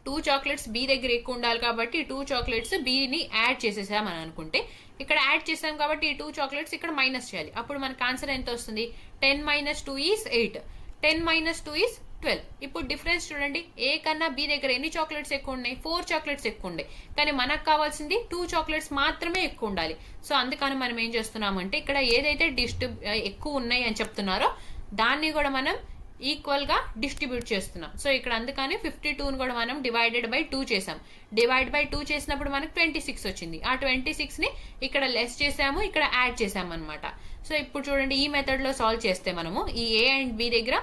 S1: 2 చాక్లెట్స్ బి దగ్గర ఎక్కువ ఉండాలి కాబట్టి 2 చాక్లెట్స్ బిని యాడ్ చేసేసాం అని అనుకుంటే, ఇక్కడ యాడ్ చేసాం కాబట్టి ఈ 2 చాక్లెట్స్ ఇక్కడ మైనస్ చేయాలి. అప్పుడు మనకు ఆన్సర్ ఎంత వస్తుంది, 10 - 2 ఈస్ 8, 10 - 2 ఈస్ 12. ఇప్పుడు డిఫరెన్స్ చూడండి, ఏ కన్నా బి దగ్గర ఎన్ని చాక్లెట్స్ ఎక్కువ ఉన్నాయి, 4 చాక్లెట్స్ ఎక్కువ ఉన్నాయి. కానీ మనకు కావాల్సింది 2 చాక్లెట్స్ మాత్రమే ఎక్కువ ఉండాలి. సో అందుకని మనం ఏం చేస్తున్నామంటే ఇక్కడ ఏదైతే ఎక్కువ ఉన్నాయి అని చెప్తున్నారో దాన్ని కూడా మనం ఈక్వల్ గా డిస్ట్రిబ్యూట్ చేస్తున్నాం. సో ఇక్కడ అందుకని 52 కూడా మనం డివైడెడ్ బై 2 చేసాం. డివైడ్ బై 2 చేసినప్పుడు మనకు 26 వచ్చింది. ఆ 26 ని ఇక్కడ లెస్ చేసాము, ఇక్కడ యాడ్ చేసాము అనమాట. సో ఇప్పుడు చూడండి ఈ మెథడ్ లో సాల్వ్ చేస్తే మనము ఈ ఏ అండ్ బి దగ్గర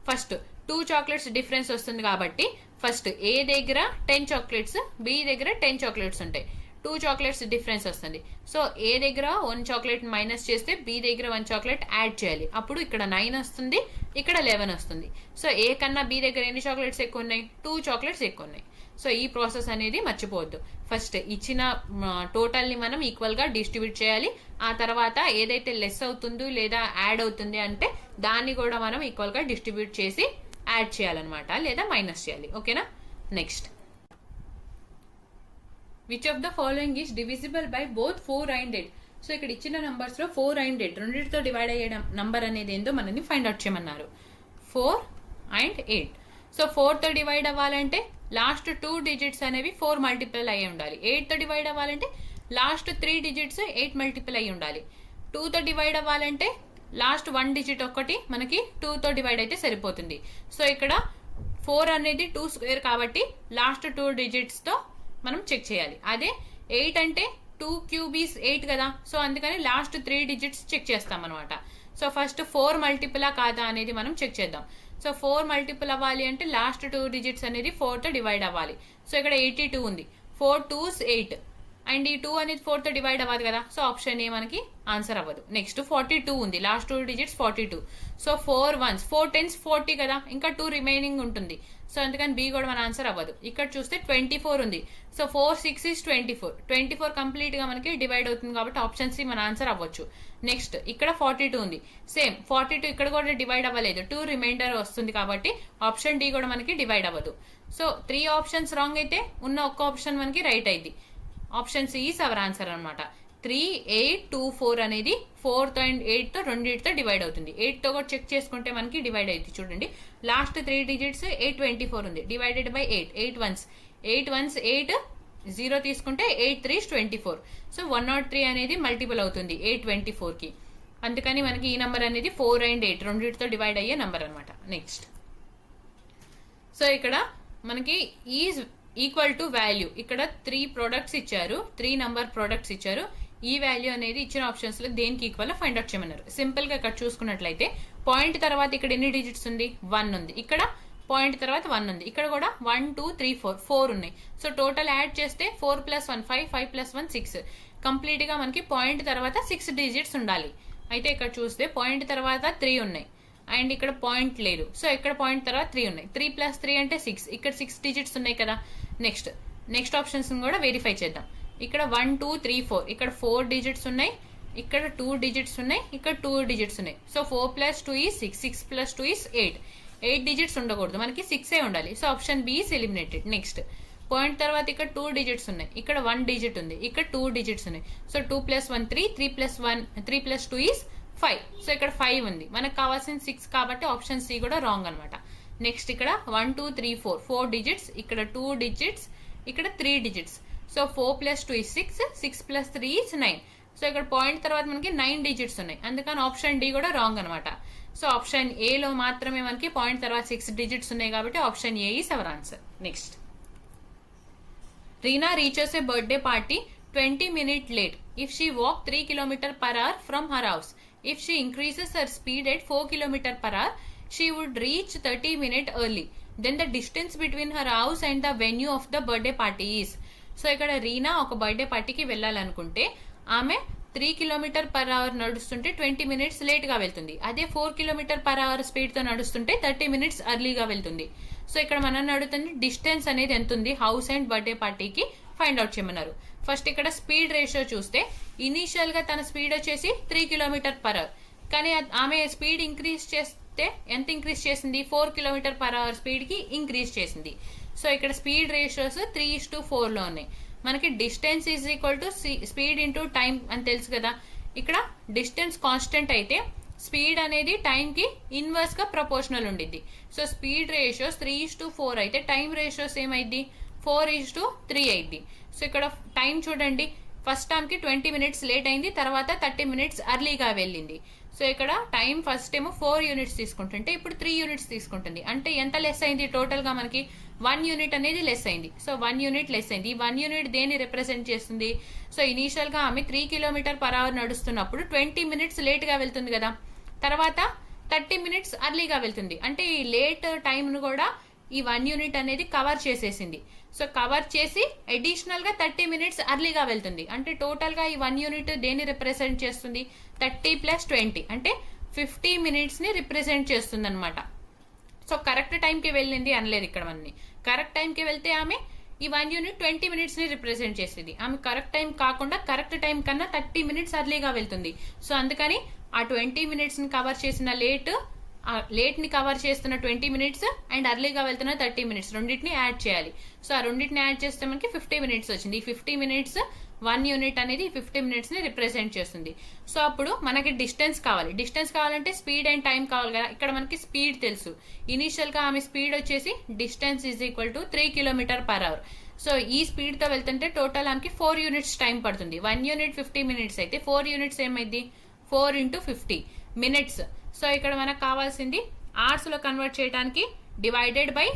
S1: ఫస్ట్ 2 చాక్లెట్స్ డిఫరెన్స్ వస్తుంది కాబట్టి ఫస్ట్ ఏ దగ్గర 10 చాక్లెట్స్, బి దగ్గర 10 చాక్లెట్స్ ఉంటాయి. 2 చాక్లెట్స్ డిఫరెన్స్ వస్తుంది. సో ఏ దగ్గర 1 చాక్లెట్ మైనస్ చేస్తే బి దగ్గర 1 చాక్లెట్ యాడ్ చేయాలి. అప్పుడు ఇక్కడ 9 వస్తుంది, ఇక్కడ 11 వస్తుంది. సో ఏ కన్నా బి దగ్గర ఎన్ని చాక్లెట్స్ ఎక్కువ ఉన్నాయి, 2 చాక్లెట్స్ ఎక్కువ ఉన్నాయి. సో ఈ ప్రాసెస్ అనేది మర్చిపోవద్దు. ఫస్ట్ ఇచ్చిన టోటల్ ని మనం ఈక్వల్ గా డిస్ట్రిబ్యూట్ చేయాలి. ఆ తర్వాత ఏదైతే లెస్ అవుతుందో లేదా యాడ్ అవుతుంది అంటే దాన్ని కూడా మనం ఈక్వల్ గా డిస్ట్రిబ్యూట్ చేసి యాడ్ చేయాలన్నమాట, లేదా మైనస్ చేయాలి, ఓకేనా. Next, which of the following is divisible by both 4 and 8. So ఇక్కడ ఇచ్చిన నంబర్స్ లో 4 and 8 రెండింటితో డివైడ్ అయ్యే నంబర్ అనేది ఏందో మనల్ని ఫైండ్ అవుట్ చేయమన్నారు. 4 and 8. సో 4 తో డివైడ్ అవ్వాలంటే లాస్ట్ 2 డిజిట్స్ అనేవి 4 మల్టిపుల్ అయ్యి ఉండాలి. 8 తో డివైడ్ అవ్వాలంటే లాస్ట్ 3 డిజిట్స్ 8 మల్టిపుల్ అయ్యి ఉండాలి. 2 తో డివైడ్ అవ్వాలంటే లాస్ట్ 1 డిజిట్ ఒక్కటి మనకి 2 తో డివైడ్ అయితే సరిపోతుంది. సో ఇక్కడ 4 అనేది 2 స్క్వేర్ కాబట్టి లాస్ట్ 2 డిజిట్స్ తో మనం చెక్ చేయాలి. అదే 8 అంటే 2 క్యూబ్ ఈస్ 8 కదా. సో అందుకని లాస్ట్ 3 డిజిట్స్ చెక్ చేస్తాం అనమాట. సో ఫస్ట్ 4 మల్టిపులా కాదా అనేది మనం చెక్ చేద్దాం. సో 4 మల్టిపుల్ అవ్వాలి అంటే లాస్ట్ 2 డిజిట్స్ అనేది 4 తో డివైడ్ అవ్వాలి. సో ఇక్కడ 82 ఉంది, 4 2s 8 అండ్ ఈ 2 అనేది 4 తో డివైడ్ అవ్వదు కదా. సో ఆప్షన్ ఏ మనకి ఆన్సర్ అవ్వదు. నెక్స్ట్ 42 ఉంది, last 2 digits 42. So 4 1s 4 10s 40 కదా, ఇంకా 2 రిమైనింగ్ ఉంటుంది. సో అందుకని బి కూడా మన ఆన్సర్ అవ్వదు. ఇక్కడ చూస్తే 24 ఉంది. So 4 6 is 24. 24 కంప్లీట్ గా మనకి డివైడ్ అవుతుంది కాబట్టి ఆప్షన్ సి మన ఆన్సర్ అవ్వచ్చు. నెక్స్ట్ ఇక్కడ 42 ఉంది, సేమ్ 42 ఇక్కడ కూడా డివైడ్ అవ్వలేదు, 2 రిమైండర్ వస్తుంది కాబట్టి ఆప్షన్ డి కూడా మనకి డివైడ్ అవ్వదు. సో 3 ఆప్షన్స్ రాంగ్ అయితే ఉన్న ఒక్క ఆప్షన్ మనకి రైట్ అయింది. Option C is our answer అనమాట. 3 8 2 4 అనేది 4 అండ్ 8 తో రెండింటితో డివైడ్ అవుతుంది. 8 తో కూడా చెక్ చేసుకుంటే మనకి డివైడ్ అవుతుంది. చూడండి లాస్ట్ 3 డిజిట్స్ 824 ఉంది, డివైడెడ్ బై 8 8 1s 8 0 తీసుకుంటే 8 3s 24. సో 103 అనేది మల్టిపుల్ అవుతుంది 824 కి. అందుకని మనకి ఈ నంబర్ అనేది 4 and 8 రెండింటితో డివైడ్ అయ్యే నంబర్ అనమాట. నెక్స్ట్, సో ఇక్కడ మనకి ఈజ్ ఈక్వల్ టు వాల్యూ, ఇక్కడ 3 ప్రొడక్ట్స్ ఇచ్చారు, 3 నంబర్ ప్రొడక్ట్స్ ఇచ్చారు. ఈ వాల్యూ అనేది ఇచ్చిన ఆప్షన్స్ లో దేనికి ఈక్వల్ ఫైండ్ అవుట్ చేయమన్నారు. సింపుల్ గా ఇక్కడ చూసుకున్నట్లయితే పాయింట్ తర్వాత ఇక్కడ ఎన్ని డిజిట్స్ ఉంది, 1 ఉంది. ఇక్కడ పాయింట్ తర్వాత 1 ఉంది. ఇక్కడ కూడా 1 2 3 4 ఉన్నాయి. సో టోటల్ యాడ్ చేస్తే 4 + 1 5 5 + 1 6. కంప్లీట్ గా మనకి పాయింట్ తర్వాత 6 డిజిట్స్ ఉండాలి. అయితే ఇక్కడ చూస్తే పాయింట్ తర్వాత 3 ఉన్నాయి అండ్ ఇక్కడ పాయింట్ లేదు. సో ఇక్కడ పాయింట్ తర్వాత 3 ఉన్నాయి. 3 + 3 అంటే 6. ఇక్కడ 6 డిజిట్స్ ఉన్నాయి కదా. నెక్స్ట్ ఆప్షన్స్ కూడా వెరిఫై చేద్దాం. ఇక్కడ 1 2 3 4, ఇక్కడ 4 డిజిట్స్ ఉన్నాయి, ఇక్కడ 2 డిజిట్స్ ఉన్నాయి, ఇక్కడ 2 డిజిట్స్ ఉన్నాయి. So 4 + 2 is 6, 6 + 2 is 8. 8 డిజిట్స్ ఉండకూడదు, మనకి 6 ఉండాలి. So option B is eliminated. Next, point తర్వాత ఇక్కడ 2 డిజిట్స్ ఉన్నాయి, ఇక్కడ 1 డిజిట్ ఉంది, ఇక్కడ 2 డిజిట్స్ ఉన్నాయి. So 2 + 1 3, 3 + 2 is 5. సో ఇక్కడ 5 ఉంది, మనకు కావాల్సిన 6 కాబట్టి ఆప్షన్ సి కూడా రాంగ్ అనమాట. నెక్స్ట్ ఇక్కడ 1 2 3 4 డిజిట్స్, ఇక్కడ 2 డిజిట్స్, ఇక్కడ 3 digits. So 4 + 2 is 6, 6 + 3 is 9. So ఇక్కడ పాయింట్ తర్వాత మనకి 9 డిజిట్స్ ఉన్నాయి, అందుకని ఆప్షన్ డి కూడా రాంగ్ అనమాట. సో ఆప్షన్ ఏ లో మాత్రమే మనకి పాయింట్ తర్వాత 6 డిజిట్స్ ఉన్నాయి కాబట్టి option A is our answer. Next, Reena reaches a birthday party 20 minutes late if she walked 3 km/h from her house. If she increases her speed at 4 km/h, she would reach 30 minutes early. Then the distance between her house and the venue of the birthday party is. So ఇక్కడ రీనా ఒక బర్త్డే పార్టీకి వెళ్ళాలనుకుంటే ఆమె 3 కిలోమీటర్ పర్ అవర్ నడుస్తుంటే 20 మినిట్స్ లేట్ గా వెళ్తుంది. అదే 4 కిలోమీటర్ పర్ అవర్ స్పీడ్ తో నడుస్తుంటే 30 మినిట్స్ అర్లీగా వెళ్తుంది. సో ఇక్కడ మనం అడుగుతుంది డిస్టెన్స్ అనేది ఎంత ఉంది హౌస్ అండ్ బర్త్డే పార్టీకి ఫైండ్ అవుట్ చేయమన్నారు. ఫస్ట్ ఇక్కడ స్పీడ్ రేషియో చూస్తే ఇనీషియల్ గా తన స్పీడ్ వచ్చేసి 3 కిలోమీటర్ పర్ అవర్, కానీ ఆమె స్పీడ్ ఇంక్రీజ్ చేస్తే ఎంత ఇంక్రీజ్ చేసింది 4 కిలోమీటర్ పర్ అవర్ స్పీడ్ కి ఇంక్రీజ్ చేసింది. సో ఇక్కడ స్పీడ్ రేషియోస్ 3:4 లో ఉన్నాయి. మనకి distance is equal to speed into time అని తెలుసు కదా. ఇక్కడ డిస్టెన్స్ కాన్స్టెంట్ అయితే స్పీడ్ అనేది టైం కి ఇన్వర్స్ గా ప్రపోర్షనల్ ఉండిద్ది. సో స్పీడ్ రేషియోస్ 3:4 అయితే టైం రేషియోస్ ఏమైంది 4:3 అయింది. సో ఇక్కడ టైం చూడండి, ఫస్ట్ టైం కి 20 మినిట్స్ లేట్ అయింది, తర్వాత 30 మినిట్స్ అర్లీగా వెళ్ళింది. సో ఇక్కడ టైం ఫస్ట్ ఏమో 4 యూనిట్స్ తీసుకుంటుంటే ఇప్పుడు 3 యూనిట్స్ తీసుకుంటుంది. అంటే ఎంత లెస్ అయింది టోటల్ గా మనకి 1 యూనిట్ అనేది లెస్ అయింది. సో 1 యూనిట్ లెస్ అయింది. ఈ 1 యూనిట్ దేని రిప్రజెంట్ చేస్తుంది? సో ఇనీషియల్ గా ఆమె 3 కిలోమీటర్ పర్ అవర్ నడుస్తున్నప్పుడు 20 మినిట్స్ లేట్ గా వెళ్తుంది కదా, తర్వాత 30 మినిట్స్ అర్లీగా వెళ్తుంది. అంటే ఈ లేట్ టైం ను కూడా ఈ 1 యూనిట్ అనేది కవర్ చేసేసింది. సో కవర్ చేసి అడిషనల్ గా 30 మినిట్స్ అర్లీగా వెళ్తుంది. అంటే టోటల్ గా ఈ 1 యూనిట్ దేని రిప్రజెంట్ చేస్తుంది 30 + 20 అంటే 50 మినిట్స్ ని రిప్రజెంట్ చేస్తుంది అనమాట. సో కరెక్ట్ టైం కి వెళ్ళింది అనలేదు ఇక్కడ. మనని కరెక్ట్ టైం కి వెళ్తే ఆమె ఈ 1 యూనిట్ 20 మినిట్స్ ని రిప్రజెంట్ చేసేది. ఆమె కరెక్ట్ టైం కాకుండా కరెక్ట్ టైం కన్నా 30 మినిట్స్ అర్లీగా వెళ్తుంది. సో అందుకని ఆ 20 మినిట్స్ ని కవర్ చేసిన లేట్ ని కవర్ చేస్తున్న 20 మినిట్స్ అండ్ అర్లీగా వెళ్తున్న 30 మినిట్స్ రెండింటిని యాడ్ చేయాలి. సో ఆ రెండింటిని యాడ్ చేస్తే మనకి 50 మినిట్స్ వచ్చింది. ఈ 50 మినిట్స్ 1 యూనిట్ అనేది 50 మినిట్స్ ని రిప్రజెంట్ చేస్తుంది. సో అప్పుడు మనకి డిస్టెన్స్ కావాలి. డిస్టెన్స్ కావాలంటే స్పీడ్ అండ్ టైం కావాలి కదా. ఇక్కడ మనకి స్పీడ్ తెలుసు. ఇనీషియల్ గా ఆమె స్పీడ్ వచ్చేసి distance is equal to 3 kilometre per hour. So ఈ స్పీడ్ తో వెళ్తుంటే టోటల్ ఆమెకి 4 యూనిట్స్ టైం పడుతుంది. 1 యూనిట్ 50 మినిట్స్ అయితే 4 యూనిట్స్ ఏమైంది 4 × 50 మినిట్స్. సో ఇక్కడ మనకు కావాల్సింది అవర్స్ లో కన్వర్ట్ చేయడానికి డివైడెడ్ బై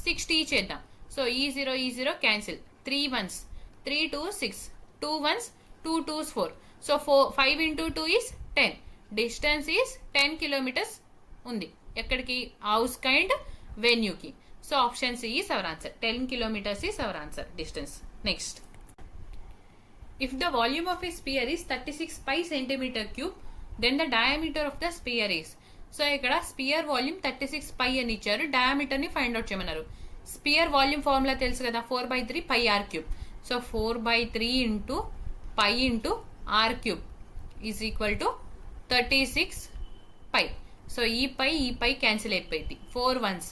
S1: 60 చేద్దాం. సో ఈ 0 cancel, 3 1s 3 2 6 2 1s 2 2s 4. So 5 × 2 is 10. Distance is 10 kilometres ఉంది. ఎక్కడికి హౌస్ కైండ్ వెన్యూకి. So option C is our answer. 10 kilometers is our answer distance. Next, if the volume of a sphere is 36 pi centimeter cube, then the diameter of the sphere is. So ఇక్కడ స్పియర్ వాల్యూమ్ 36 పై అని ఇచ్చారు, డయామీటర్ ని ఫైండ్ అవుట్ చేయమన్నారు. స్పియర్ వాల్యూమ్ ఫార్ములా తెలుసు కదా, 4/3 pi r cube. So 4/3 × pi × r cube is equal to 36 pi. So ఈ పై క్యాన్సిల్ అయిపోయింది. 4 1s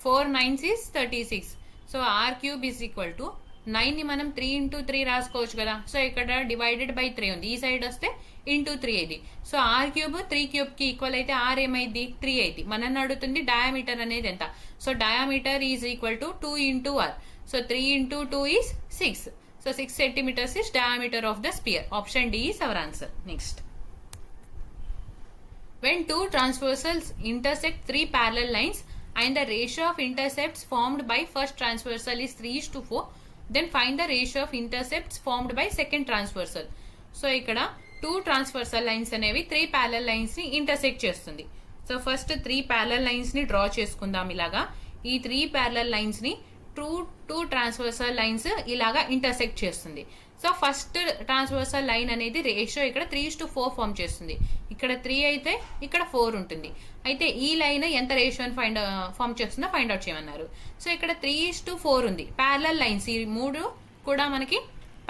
S1: 4 9s is 36. So r cube is equal to 9 ని మనం 3 × 3 రాసుకోవచ్చు కదా. సో ఇక్కడ డివైడెడ్ బై 3 ఉంది, ఈ సైడ్ వస్తే ఇంటూ 3 అయింది. సో r క్యూబ్ 3 క్యూబ్ కి ఈక్వల్ అయితే r ఏమైంది 3 అయింది. మనల్ని అడుగుతుంది డయామీటర్ అనేది ఎంత. So diameter is equal to 2 × r. So 3 × 2 is 6. So 6 centimeters is diameter of the sphere. Option D is our answer. Next, when two transversals intersect 3 parallel lines and the ratio of intercepts formed by first transversal is 3:4, then find the ratio of intercepts formed by second transversal. So ఇక్కడ 2 ట్రాన్స్వర్సల్ లైన్స్ అనేవి 3 ప్యారలల్ లైన్స్ ని ఇంటర్సెక్ట్ చేస్తుంది. సో ఫస్ట్ 3 ప్యారలల్ లైన్స్ ని డ్రా చేసుకుందాం. ఇలాగా ఈ 3 ప్యారలల్ లైన్స్ ని 2 ట్రాన్స్వర్సల్ లైన్స్ ఇలాగా ఇంటర్సెక్ట్ చేస్తుంది. సో ఫస్ట్ ట్రాన్స్వర్సల్ లైన్ అనేది రేషియో ఇక్కడ 3:4 ఫార్మ్ చేస్తుంది. ఇక్కడ 3 అయితే ఇక్కడ 4 ఉంటుంది. అయితే ఈ లైన్ ఎంత రేషియోని ఫార్మ్ చేస్తుందో ఫైండ్ అవుట్ చేయమన్నారు. సో ఇక్కడ 3:4 ఉంది. ప్యారలల్ లైన్స్ ఈ 3 కూడా మనకి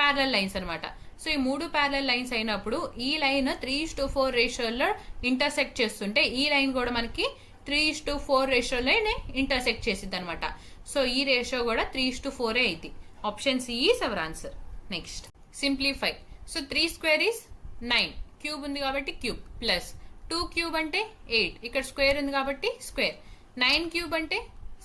S1: ప్యారలల్ లైన్స్ అనమాట. సో ఈ 3 ప్యారలల్ లైన్స్ అయినప్పుడు ఈ లైన్ 3:4 రేషియోలో ఇంటర్సెక్ట్ చేస్తుంటే ఈ లైన్ కూడా మనకి 3:4 రేషియోలోనే ఇంటర్సెక్ట్ చేసిద్ది అనమాట. సో ఈ రేషియో కూడా 3:4 అయింది. Option C is our answer. Next, simplify. So 3² is 9, cube ఉంది కాబట్టి క్యూబ్, ప్లస్ 2 క్యూబ్ అంటే 8, ఇక్కడ స్క్వేర్ ఉంది కాబట్టి స్క్వేర్, 9 క్యూబ్ అంటే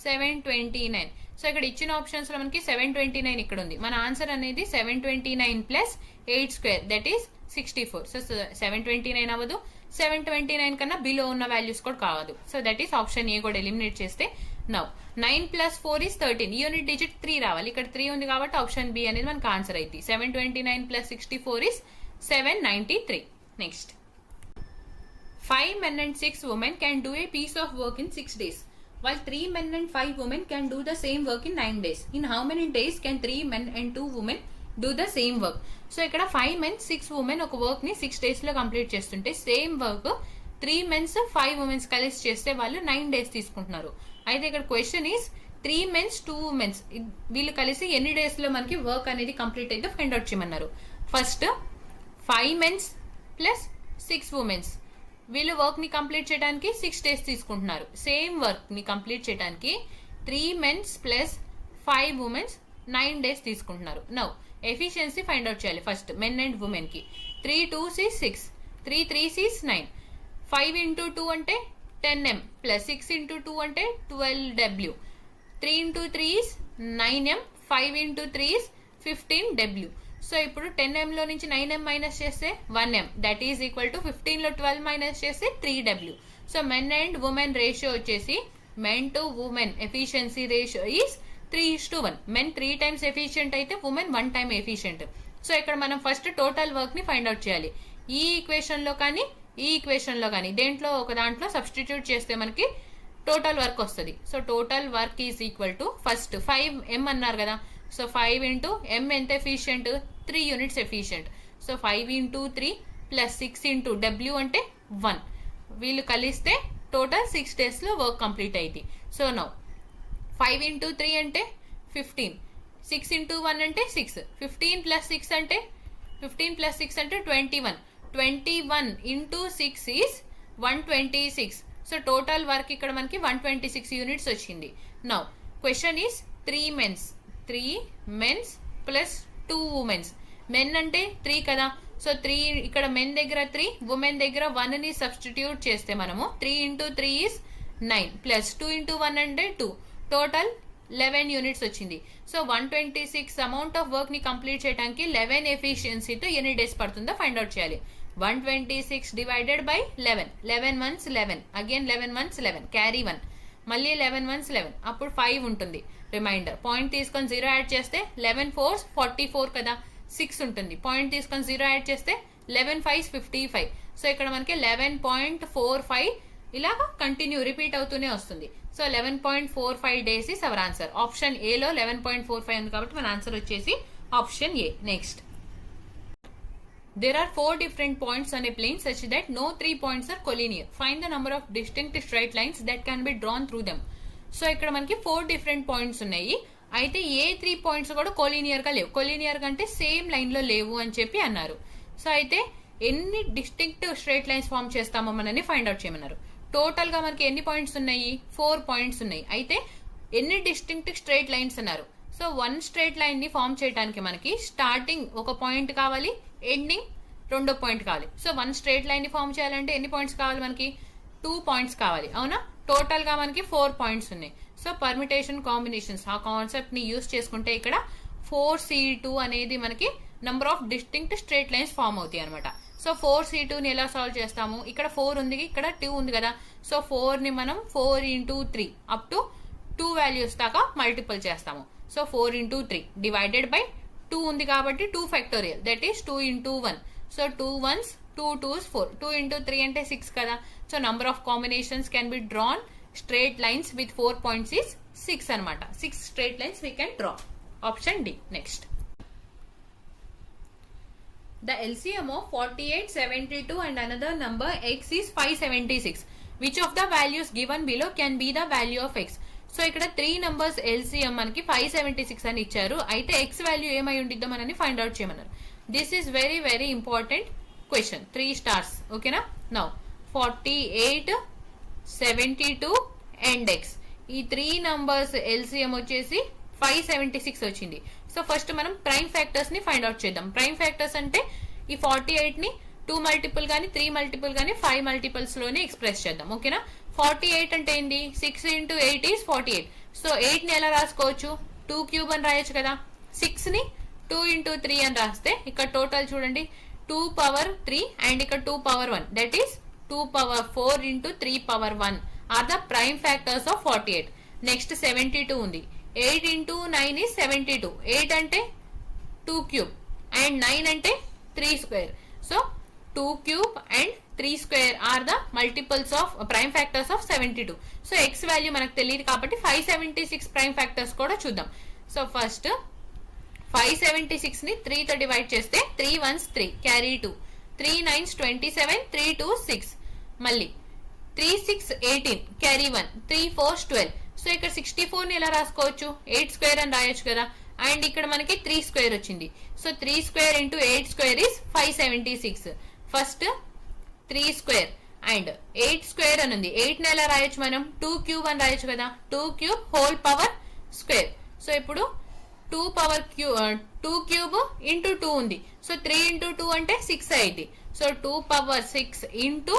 S1: 729. సో ఇక్కడ ఇచ్చిన ఆప్షన్స్ లో మనకి 729 ఇక్కడ ఉంది. మన ఆన్సర్ అనేది 729 + 8² దట్ ఈస్ 64. సో 729 అవ్వదు, 729 కన్నా బిలో ఉన్న వాల్యూస్ కూడా కావదు. So that is option A కూడా ఎలిమినేట్ చేస్తే నౌ 9 + 4 is 13. యూనిట్ డిజిట్ 3 రావాలి. ఇక్కడ 3 ఉంది కాబట్టి ఆప్షన్ బి అనేది మనకు ఆన్సర్ అయింది. 729 + 64 is 793. Next, 5 men and 6 women can do a piece of work in 6 days, while 3 men and 5 women can do the same work in 9 days. In how many days can 3 men and 2 women do the same work. So ఇక్కడ 5 men 6 women ఒక వర్క్ ని 6 days లో కంప్లీట్ చేస్తుంటే సేమ్ వర్క్ 3 men 5 women కలిసి చేస్తే వాళ్ళు 9 days తీసుకుంటున్నారు. అయితే ఇక్కడ క్వశ్చన్ ఈస్ 3 men 2 women వీళ్ళు కలిసి ఎన్ని డేస్ లో మనకి వర్క్ అనేది కంప్లీట్ అయితే ఫైండ్ అవుట్ చేయమన్నారు. ఫస్ట్ 5 men ప్లస్ 6 women వీళ్ళు వర్క్ ని కంప్లీట్ చేయడానికి 6 days తీసుకుంటున్నారు. సేమ్ వర్క్ ని కంప్లీట్ చేయడానికి 3 men ప్లస్ 5 women 9 days తీసుకుంటున్నారు. నౌ ఎఫిషియన్సీ ఫైండ్ అవుట్ చేయాలి ఫస్ట్ మెన్ అండ్ ఉమెన్ కి. 3 2s 6, 3 3s 9, 5 into 2 అంటే 10m ప్లస్ 6 into 2 అంటే 12w, 3 into 3 is 9m, 5 into 3 is 15w. So ఇప్పుడు 10m లో నుంచి 9m మైనస్ చేస్తే 1m, that is equal to 15 లో 12 మైనస్ చేస్తే 3w. So men and women ratio వచ్చేసి men to women efficiency ratio is 3:1. Men 3 times efficient అయితే ఉమెన్ 1 time ఎఫిషియంట్. సో ఇక్కడ మనం ఫస్ట్ టోటల్ వర్క్ ని ఫైండ్ అవుట్ చేయాలి. ఈ ఈక్వేషన్ లో కానీ ఈ ఈక్వేషన్ లో కానీ దేంట్లో ఒక దాంట్లో సబ్స్టిట్యూట్ చేస్తే మనకి టోటల్ వర్క్ వస్తుంది. So total work is equal to first 5m అన్నారు కదా. సో 5 into m ఎంత efficient 3 units efficient. So 5 into 3 plus 6 into w అంటే 1. వీళ్ళు కలిస్తే టోటల్ 6 days లో వర్క్ కంప్లీట్ అయింది. సో నౌ 5 into 3 అంటే 15, 6 into 1 అంటే 6, 15 plus 6 అంటే 21, 21 into 6 is 126. So total work ఇక్కడ మనకి 126 units వచ్చింది. Now question is 3 men plus 2 women. Men అంటే 3 కదా. సో 3 ఇక్కడ మెన్ దగ్గర 3, ఉమెన్ దగ్గర 1 ని సబ్స్టిట్యూట్ చేస్తే మనము 3 into 3 is 9 ప్లస్ 2 into 1 అంటే 2, టోటల్ 11 units వచ్చింది. సో 126 అమౌంట్ ఆఫ్ వర్క్ ని కంప్లీట్ చేయడానికి 11 ఎఫిషియన్సీతో ఎన్ని డేస్ పడుతుందో ఫైండ్ అవుట్ చేయాలి. 126 divided by 11, 11 months 11, again 11 months 11, carry 1, మళ్ళీ 11 months 11, అప్పుడు 5 ఉంటుంది రిమైండర్. పాయింట్ తీసుకొని 0 యాడ్ చేస్తే 11 4s 44 కదా, 6 ఉంటుంది. పాయింట్ తీసుకొని 0 యాడ్ చేస్తే 11 5s 55. సో ఇక్కడ మనకి 11.45 ఇలాగా కంటిన్యూ రిపీట్ అవుతూనే వస్తుంది. So 11.45 days is our answer. Option A లో 11.45 ఉంది కాబట్టి మన ఆన్సర్ వచ్చేసి option A. Next, there are 4 different points on a plane such that no 3 points are collinear. Find the number of distinct straight lines that can be drawn through them. So ఇక్కడ మనకి 4 different points ఉన్నాయి. అయితే ఏ 3 points కూడా కొలీనియర్ గా లేవు. కొలీనియర్ గా అంటే సేమ్ లైన్ లో లేవు అని చెప్పి అన్నారు. సో అయితే ఎన్ని డిస్టింక్ట్ స్ట్రైట్ లైన్స్ ఫామ్ చేస్తామో మనని ఫైండ్ అవుట్ చేయమన్నారు. టోటల్ గా మనకి ఎన్ని పాయింట్స్ ఉన్నాయి 4 పాయింట్స్ ఉన్నాయి. అయితే ఎన్ని డిస్టింక్ట్ స్ట్రైట్ లైన్స్ అన్నారు. సో 1 స్ట్రైట్ లైన్ ని ఫామ్ చేయడానికి మనకి స్టార్టింగ్ ఒక పాయింట్ కావాలి, ఎండింగ్ రెండో పాయింట్ కావాలి. సో 1 స్ట్రైట్ లైన్ ని ఫామ్ చేయాలంటే ఎన్ని పాయింట్స్ కావాలి మనకి 2 points కావాలి, అవునా. టోటల్ గా మనకి 4 points ఉన్నాయి. సో పర్మిటేషన్ కాంబినేషన్స్ ఆ కాన్సెప్ట్ ని యూస్ చేసుకుంటే ఇక్కడ 4c2 అనేది మనకి number of distinct straight lines form అవుతాయి అనమాట. సో 4c2 ని ఎలా సాల్వ్ చేస్తాము, ఇక్కడ 4 ఉంది, ఇక్కడ 2 ఉంది కదా. సో 4 ని మనం 4 into 3 అప్ టు 2 values దాకా మల్టిపుల్ చేస్తాము. సో 4 into 3 డివైడెడ్ బై 2 ఉంది కాబట్టి 2 factorial, that is 2 into 1. So 2 1s 2 2s 4, 2 into 3 అంటే 6 కదా. So number of combinations can be drawn straight lines with 4 points is 6 అనమాట. 6 straight lines we can draw. Option D. Next, the LCM of 48, 72 and another number x is 576. Which of the values given below can be the value of x? So ఇక్కడ 3 numbers LCM మనకి 576 అని ఇచ్చారు. అయితే x వాల్యూ ఏమై ఉండిద్దో మనని ఫైండ్ అవుట్ చేయమన్నారు. This is very very important question. 3 stars, ఓకేనా. నౌ 48, 72 and x ఈ 3 numbers LCM వచ్చేసి 576 వచ్చింది. సో ఫస్ట్ మనం ప్రైమ్ ఫ్యాక్టర్స్ ని ఫైండ్ అవుట్ చేద్దాం. ప్రైమ్ ఫ్యాక్టర్స్ అంటే ఈ 48 ని 2 multiple గానీ 3 multiple గానీ 5 multiples లోనే ఎక్స్ప్రెస్ చేద్దాం, ఓకేనా. 48 అంటే ఏంటి 6 into 8 is 48. సో 8 ని ఎలా రాసుకోవచ్చు 2 cube అని రాయొచ్చు కదా. 6 ని 2 into 3 అని రాస్తే ఇక్కడ టోటల్ చూడండి 2 power 3 అండ్ ఇక్కడ 2 power 1, that is 2 power 4 into 3 power 1 are the prime factors of 48. Next 72 ఉంది. 8 into 9 is 72. 8 అంటే 2 cube అండ్ 9 అంటే 3 square. So 2 cube and 3 square are the multiples of prime factors of 72. So x value మనకు తెలియదు కాబట్టి 576 ప్రైమ్ ఫ్యాక్టర్స్ కూడా చూద్దాం. సో ఫస్ట్ 576 ని 3 తో డివైడ్ చేస్తే 3 1s 3 క్యారీ 2, 3 9s 27, 3 2s 6, మళ్ళీ 3 6 18 క్యారీ 1, 3 4s 12. సో ఇక్కడ 64 ని ఎలా రాసుకోవచ్చు, 8 స్క్వేర్ అని రాయొచ్చు కదా. అండ్ ఇక్కడ మనకి 3 స్క్వేర్ వచ్చింది. So 3 square into 8 square is 576. First 3 square and 8 square అని ఉంది. 8 ని ఎలా రాయొచ్చు మనం, 2 క్యూబ్ అని రాయొచ్చు కదా. 2 cube whole power square. So ఇప్పుడు 2 పవర్ టూ క్యూబ్ ఇంటూ 2 ఉంది. సో 3 ఇంటూ 2 అంటే 6 అయింది. So 2 power 6 into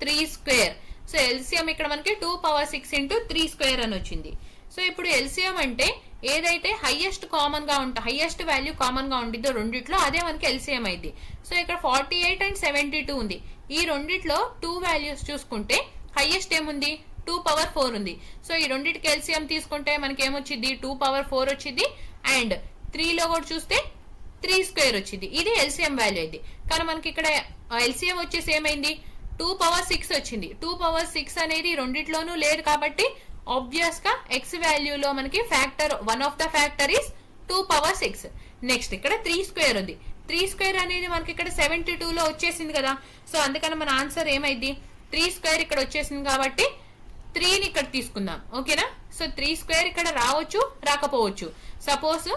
S1: 3 square. So LCM ఇక్కడ మనకి 2 పవర్ 6 ఇంటూ 3 స్క్వేర్ అని వచ్చింది. సో ఇప్పుడు ఎల్సిఎం అంటే ఏదైతే హైయెస్ట్ వాల్యూ కామన్ గా ఉండిద్దో రెండిట్లో అదే మనకి ఎల్సిఎం అయింది. సో ఇక్కడ 48 అండ్ 72 ఉంది. ఈ రెండిట్లో 2 వాల్యూస్ చూసుకుంటే హైయెస్ట్ ఏముంది, 2 పవర్ 4 ఉంది. సో ఈ రెండింటికి ఎల్సిఎం తీసుకుంటే మనకి ఏమొచ్చింది, 2 పవర్ 4 వచ్చింది. అండ్ 3 లో కూడా చూస్తే 3 స్క్వేర్ వచ్చింది. ఇది ఎల్సిఎం వాల్యూ అయింది. కానీ మనకి ఇక్కడ ఎల్సిఎం వచ్చేసి ఏమైంది, 2 పవర్ 6 వచ్చింది. 2 పవర్ 6 అనేది రెండిట్లోనూ లేదు కాబట్టి ఆబ్వియస్ గా ఎక్స్ వాల్యూలో మనకి factor, one of the factor is 2 power 6. Next ఇక్కడ 3 స్క్వేర్ ఉంది. 3 స్క్వేర్ అనేది మనకి ఇక్కడ 72 లో వచ్చేసింది కదా. సో అందుకని మన ఆన్సర్ ఏమైంది, 3 స్క్వేర్ ఇక్కడ వచ్చేసింది కాబట్టి 3ని ఇక్కడ తీసుకుందాం. ఓకేనా. సో 3 స్క్వేర్ ఇక్కడ రావచ్చు, రాకపోవచ్చు. సపోజ్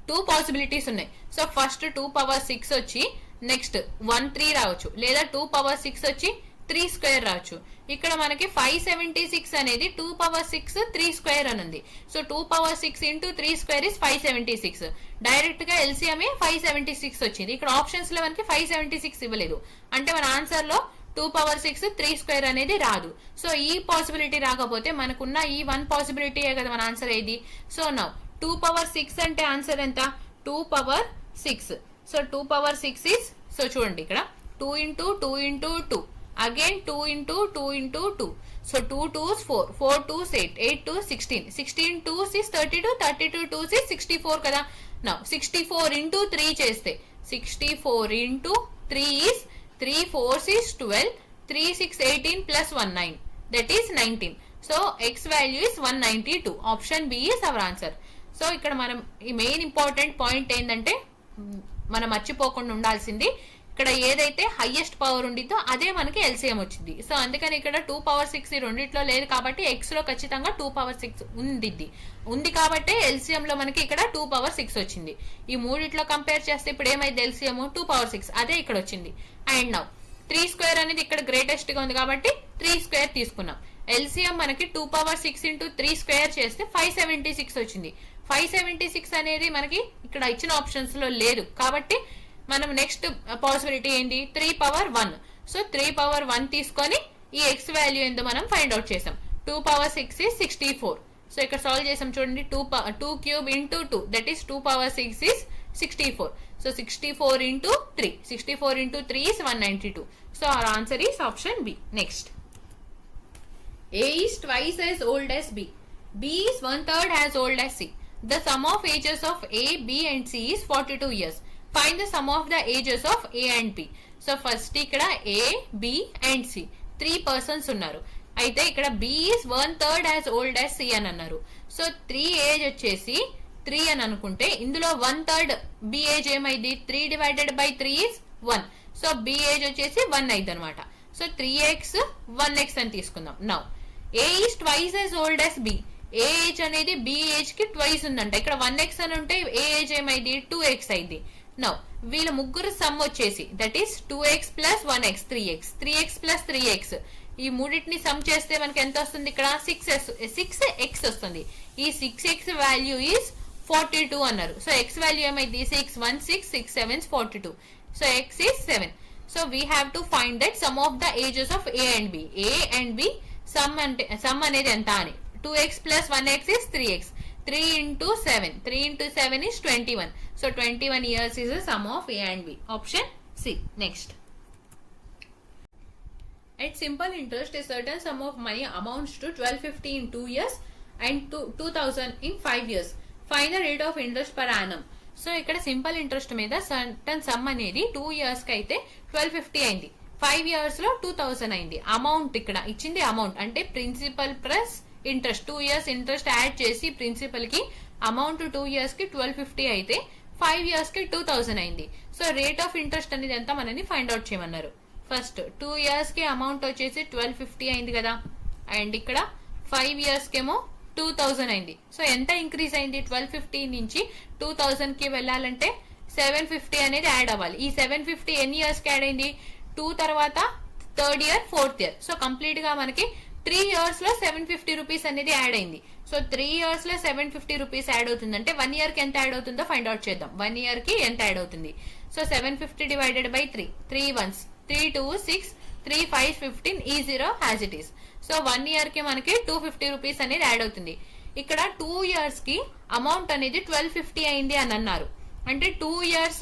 S1: 2 పాసిబిలిటీస్ ఉన్నాయి. సో ఫస్ట్ 2 పవర్ 6 వచ్చి నెక్స్ట్ 1 3 రావచ్చు, లేదా 2 పవర్ 6 వచ్చి 3 స్క్వేర్ రావచ్చు. ఇక్కడ మనకి 576 అనేది 2 పవర్ 6 3 స్క్వేర్ అని ఉంది. So 2 power 6 into 3 square is 576. Direct గా ఎల్సిఎం 576 వచ్చింది. ఇక్కడ ఆప్షన్స్ లో మనకి 576 ఇవ్వలేదు. అంటే మన ఆన్సర్ లో 2 పవర్ 6 3 స్క్వేర్ అనేది రాదు. సో ఈ పాసిబిలిటీ రాకపోతే మనకున్న ఈ 1 పాసిబిలిటీ కదా మన ఆన్సర్ ఏది. సో నౌ 2 పవర్ 6 అంటే ఆన్సర్ ఎంత, 2 power 6. So 2 power 6 is, so చూడండి ఇక్కడ 2 into 2 into 2, again 2 into 2 into 2. So 2 2s 4, 4 2s 8, 8 2s 16, 16 2s is 32, 32 2s is 64 కదా. నౌ 64 ఇంటూ 3 చేస్తే 64 into 3 is 3 4s is 12, 3 6 18 plus 1 9, that is 19. So x value is 192. Option B is our answer. So ఇక్కడ మనం ఈ మెయిన్ ఇంపార్టెంట్ పాయింట్ ఏంటంటే మనం మర్చిపోకుండా ఉండాల్సింది, ఇక్కడ ఏదైతే హైయెస్ట్ పవర్ ఉండిద్దో అదే మనకి ఎల్సిఎం వచ్చింది. సో అందుకని ఇక్కడ 2 పవర్ 6 ఈ రెండిట్లో లేదు కాబట్టి ఎక్స్ లో ఖచ్చితంగా 2 పవర్ 6 ఉంది కాబట్టి ఎల్సిఎం లో మనకి ఇక్కడ 2 పవర్ 6 వచ్చింది. ఈ మూడిట్లో కంపేర్ చేస్తే ఇప్పుడు ఏమైంది, ఎల్సిఎం 2 పవర్ 6 అదే ఇక్కడ వచ్చింది. అండ్ నౌ 3 స్క్వేర్ అనేది ఇక్కడ గ్రేటెస్ట్ గా ఉంది కాబట్టి 3 స్క్వేర్ తీసుకున్నాం. ఎల్సిఎం మనకి 2 పవర్ 6 ఇంటూ 3 స్క్వేర్ చేస్తే 576 వచ్చింది. 576 అనేది మనకి ఇక్కడ ఇచ్చిన ఆప్షన్స్ లో లేదు కాబట్టి మనం నెక్స్ట్ పాసిబిలిటీ ఏంటి, 3 పవర్ 1. సో 3 పవర్ 1 తీసుకొని ఈ ఎక్స్ వాల్యూ ఏందో మనం ఫైండ్ అవుట్ చేసాం. 2 పవర్ 6 is 64. సో ఇక్కడ సాల్వ్ చేసాం చూడండి, 2 cube into 2, that is 2 power 6 is 64. So 64 into 3, 64 into 3 is 192. So our answer is option B. Next, A is twice as old as B. B is 1/3 as old as C. The sum of ages of A, B and C is 42 years. Find the sum of the ages of A and B. So first ఇక్కడ A, B and C 3 persons ఉన్నారు. అయితే ఇక్కడ B is 1/3 as old as C అని అన్నారు. సో 3 ఏజ్ వచ్చేసి 3 అని అనుకుంటే ఇందులో 1/3 B ఏజ్ ఏమైంది, 3 divided by 3 is 1. So B age వచ్చేసి 1 అయింది అనమాట. సో 3x 1x అని తీసుకుందాం. Now A is twice as old as B. A age అనేది B ఏజ్ కి ట్వైస్ ఉందంట. ఇక్కడ 1x అని ఉంటే ఏ ఏజ్ ఏమైంది, 2x అయింది. నౌ వీళ్ళ ముగ్గురు సమ్ వచ్చేసి that is 2x plus 1x 3x, 3x plus 3x. ఈ మూడింటిని సమ్ చేస్తే మనకి ఎంత వస్తుంది, ఇక్కడ 6x వస్తుంది. ఈ 6x వాల్యూ ఈస్ 42 అన్నారు. సో x వాల్యూ ఏమైంది, 6 1 6 6 7 42. So x is 7. So we have to find that some of the ages of A and B. A and B some అనేది ఎంత అని, 2x plus 1x is 3x. 3 into 7. 3 into 7 is 21. So 21 years is the sum of A and B. Option C. Next. At simple interest, a certain sum of money amounts to 1250 in 2 years and 2000 in 5 years. Find the rate of interest per annum. So ఇక్కడ సింపుల్ ఇంట్రెస్ట్ మీద సర్టన్ సమ్ అనేది 2 years కి అయితే 1250 అయింది, 5 years లో 2000 అయింది. అమౌంట్ ఇక్కడ ఇచ్చింది అమౌంట్ అంటే principal plus interest, 2 years interest add చేసి ప్రిన్సిపల్ కి అమౌంట్ 2 years కి 1250 అయితే 5 years కి 2000 అయింది. సో రేట్ ఆఫ్ ఇంట్రెస్ట్ అనేది ఎంత మనని ఫైండ్ అవుట్ చేయమన్నారు. ఫస్ట్ 2 years కి అమౌంట్ వచ్చేసి 1250 అయింది కదా, అండ్ ఇక్కడ 5 years కేమో 2000 అయింది. సో ఎంత ఇంక్రీజ్ అయింది? 1250 నుంచి 2000 కి వెళ్ళాలంటే 750 అనేది యాడ్ అవ్వాలి. ఈ 750 ఎన్ని ఇయర్స్ కి యాడ్ అయింది? 2 తర్వాత 3rd year 4th year. So complete గా మనకి 3 years లో 750 రూపీస్ అనేది యాడ్ అయింది. సో 3 years లో 750 రూపీస్ యాడ్ అవుతుందంటే 1 year కి ఎంత యాడ్ అవుతుందో ఫైండ్ అవుట్ చేద్దాం. 1 year కి ఎంత యాడ్ అవుతుంది? సో 750 డివైడెడ్ బై 3, 3 ones, 3 2 6, 3 5 15, ఈ 0 as it is. So 1 year కి మనకి 250 రూపీస్ అనేది యాడ్ అవుతుంది. ఇక్కడ 2 years కి అమౌంట్ అనేది 1250 అయింది అని అన్నారు. అంటే 2 years